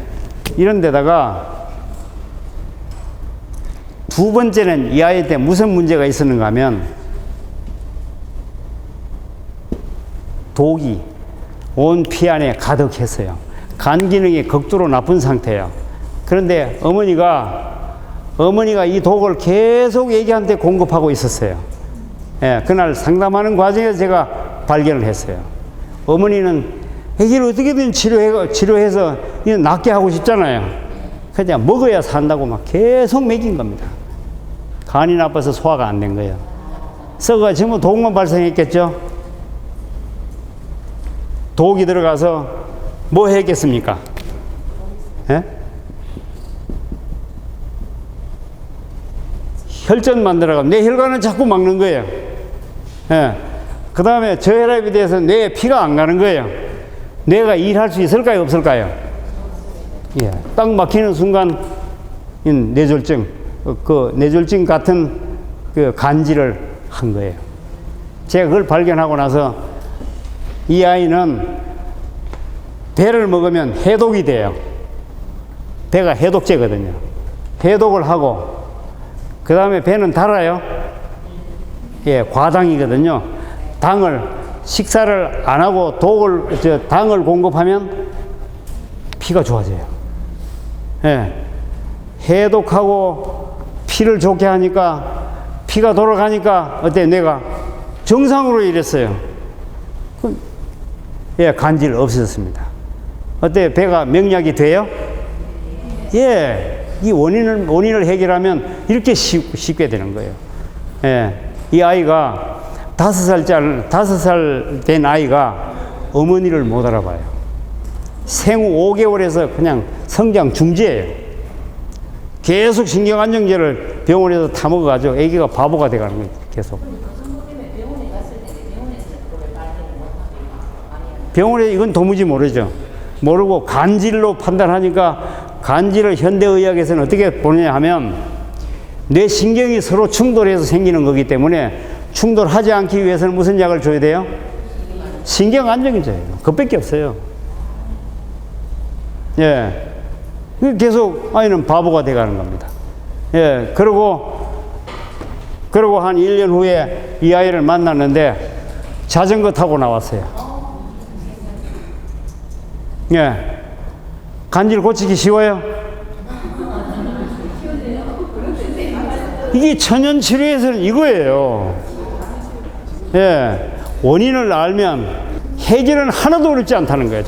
이런 데다가 두 번째는 이 아이한테 무슨 문제가 있었는가 하면 독이 온 피 안에 가득했어요. 간 기능이 극도로 나쁜 상태예요. 그런데 어머니가 이 독을 계속 애기한테 공급하고 있었어요. 예, 그날 상담하는 과정에서 제가 발견을 했어요. 어머니는 애기를 어떻게든 치료해서 낫게 하고 싶잖아요. 그냥 먹어야 산다고 막 계속 먹인 겁니다. 간이 나빠서 소화가 안 된 거예요. 썩어지면 독만 발생했겠죠. 독이 들어가서 뭐 했겠습니까? 예? 혈전 만들어가면 내 혈관을 자꾸 막는 거예요. 예. 그 다음에 저혈압에 대해서 뇌에 피가 안 가는 거예요. 뇌가 일할 수 있을까요, 없을까요? 예. 딱 막히는 순간 뇌졸중, 뇌졸중 같은 그 간질을 한 거예요. 제가 그걸 발견하고 나서 이 아이는 배를 먹으면 해독이 돼요. 배가 해독제거든요. 해독을 하고 그 다음에 배는 달아요. 예, 과당이거든요. 식사를 안 하고 당을 공급하면 피가 좋아져요. 예, 해독하고 피를 좋게 하니까 피가 돌아가니까 어때? 뇌가 정상으로 일했어요. 예, 간질 없어졌습니다. 어때? 배가 명약이 돼요? 예, 이 원인을 해결하면 이렇게 쉽게 되는 거예요. 예, 이 아이가 5살 된 아이가 어머니를 못 알아봐요. 생후 5개월에서 그냥 성장 중지예요. 계속 신경안정제를 병원에서 타먹어가지고 아기가 바보가 돼가는 거예요. 계속. 병원에 이건 도무지 모르죠. 모르고 간질로 판단하니까 간질을 현대의학에서는 어떻게 보느냐 하면 뇌 신경이 서로 충돌해서 생기는 거기 때문에 충돌하지 않기 위해서는 무슨 약을 줘야 돼요? 신경 안정제예요. 그것밖에 없어요. 예. 계속 아이는 바보가 돼가는 겁니다. 예. 그러고 한 1년 후에 이 아이를 만났는데 자전거 타고 나왔어요. 예. 간질 고치기 쉬워요? 이게 천연 치료에서는 이거예요. 예. 원인을 알면 해결은 하나도 어렵지 않다는 거예요.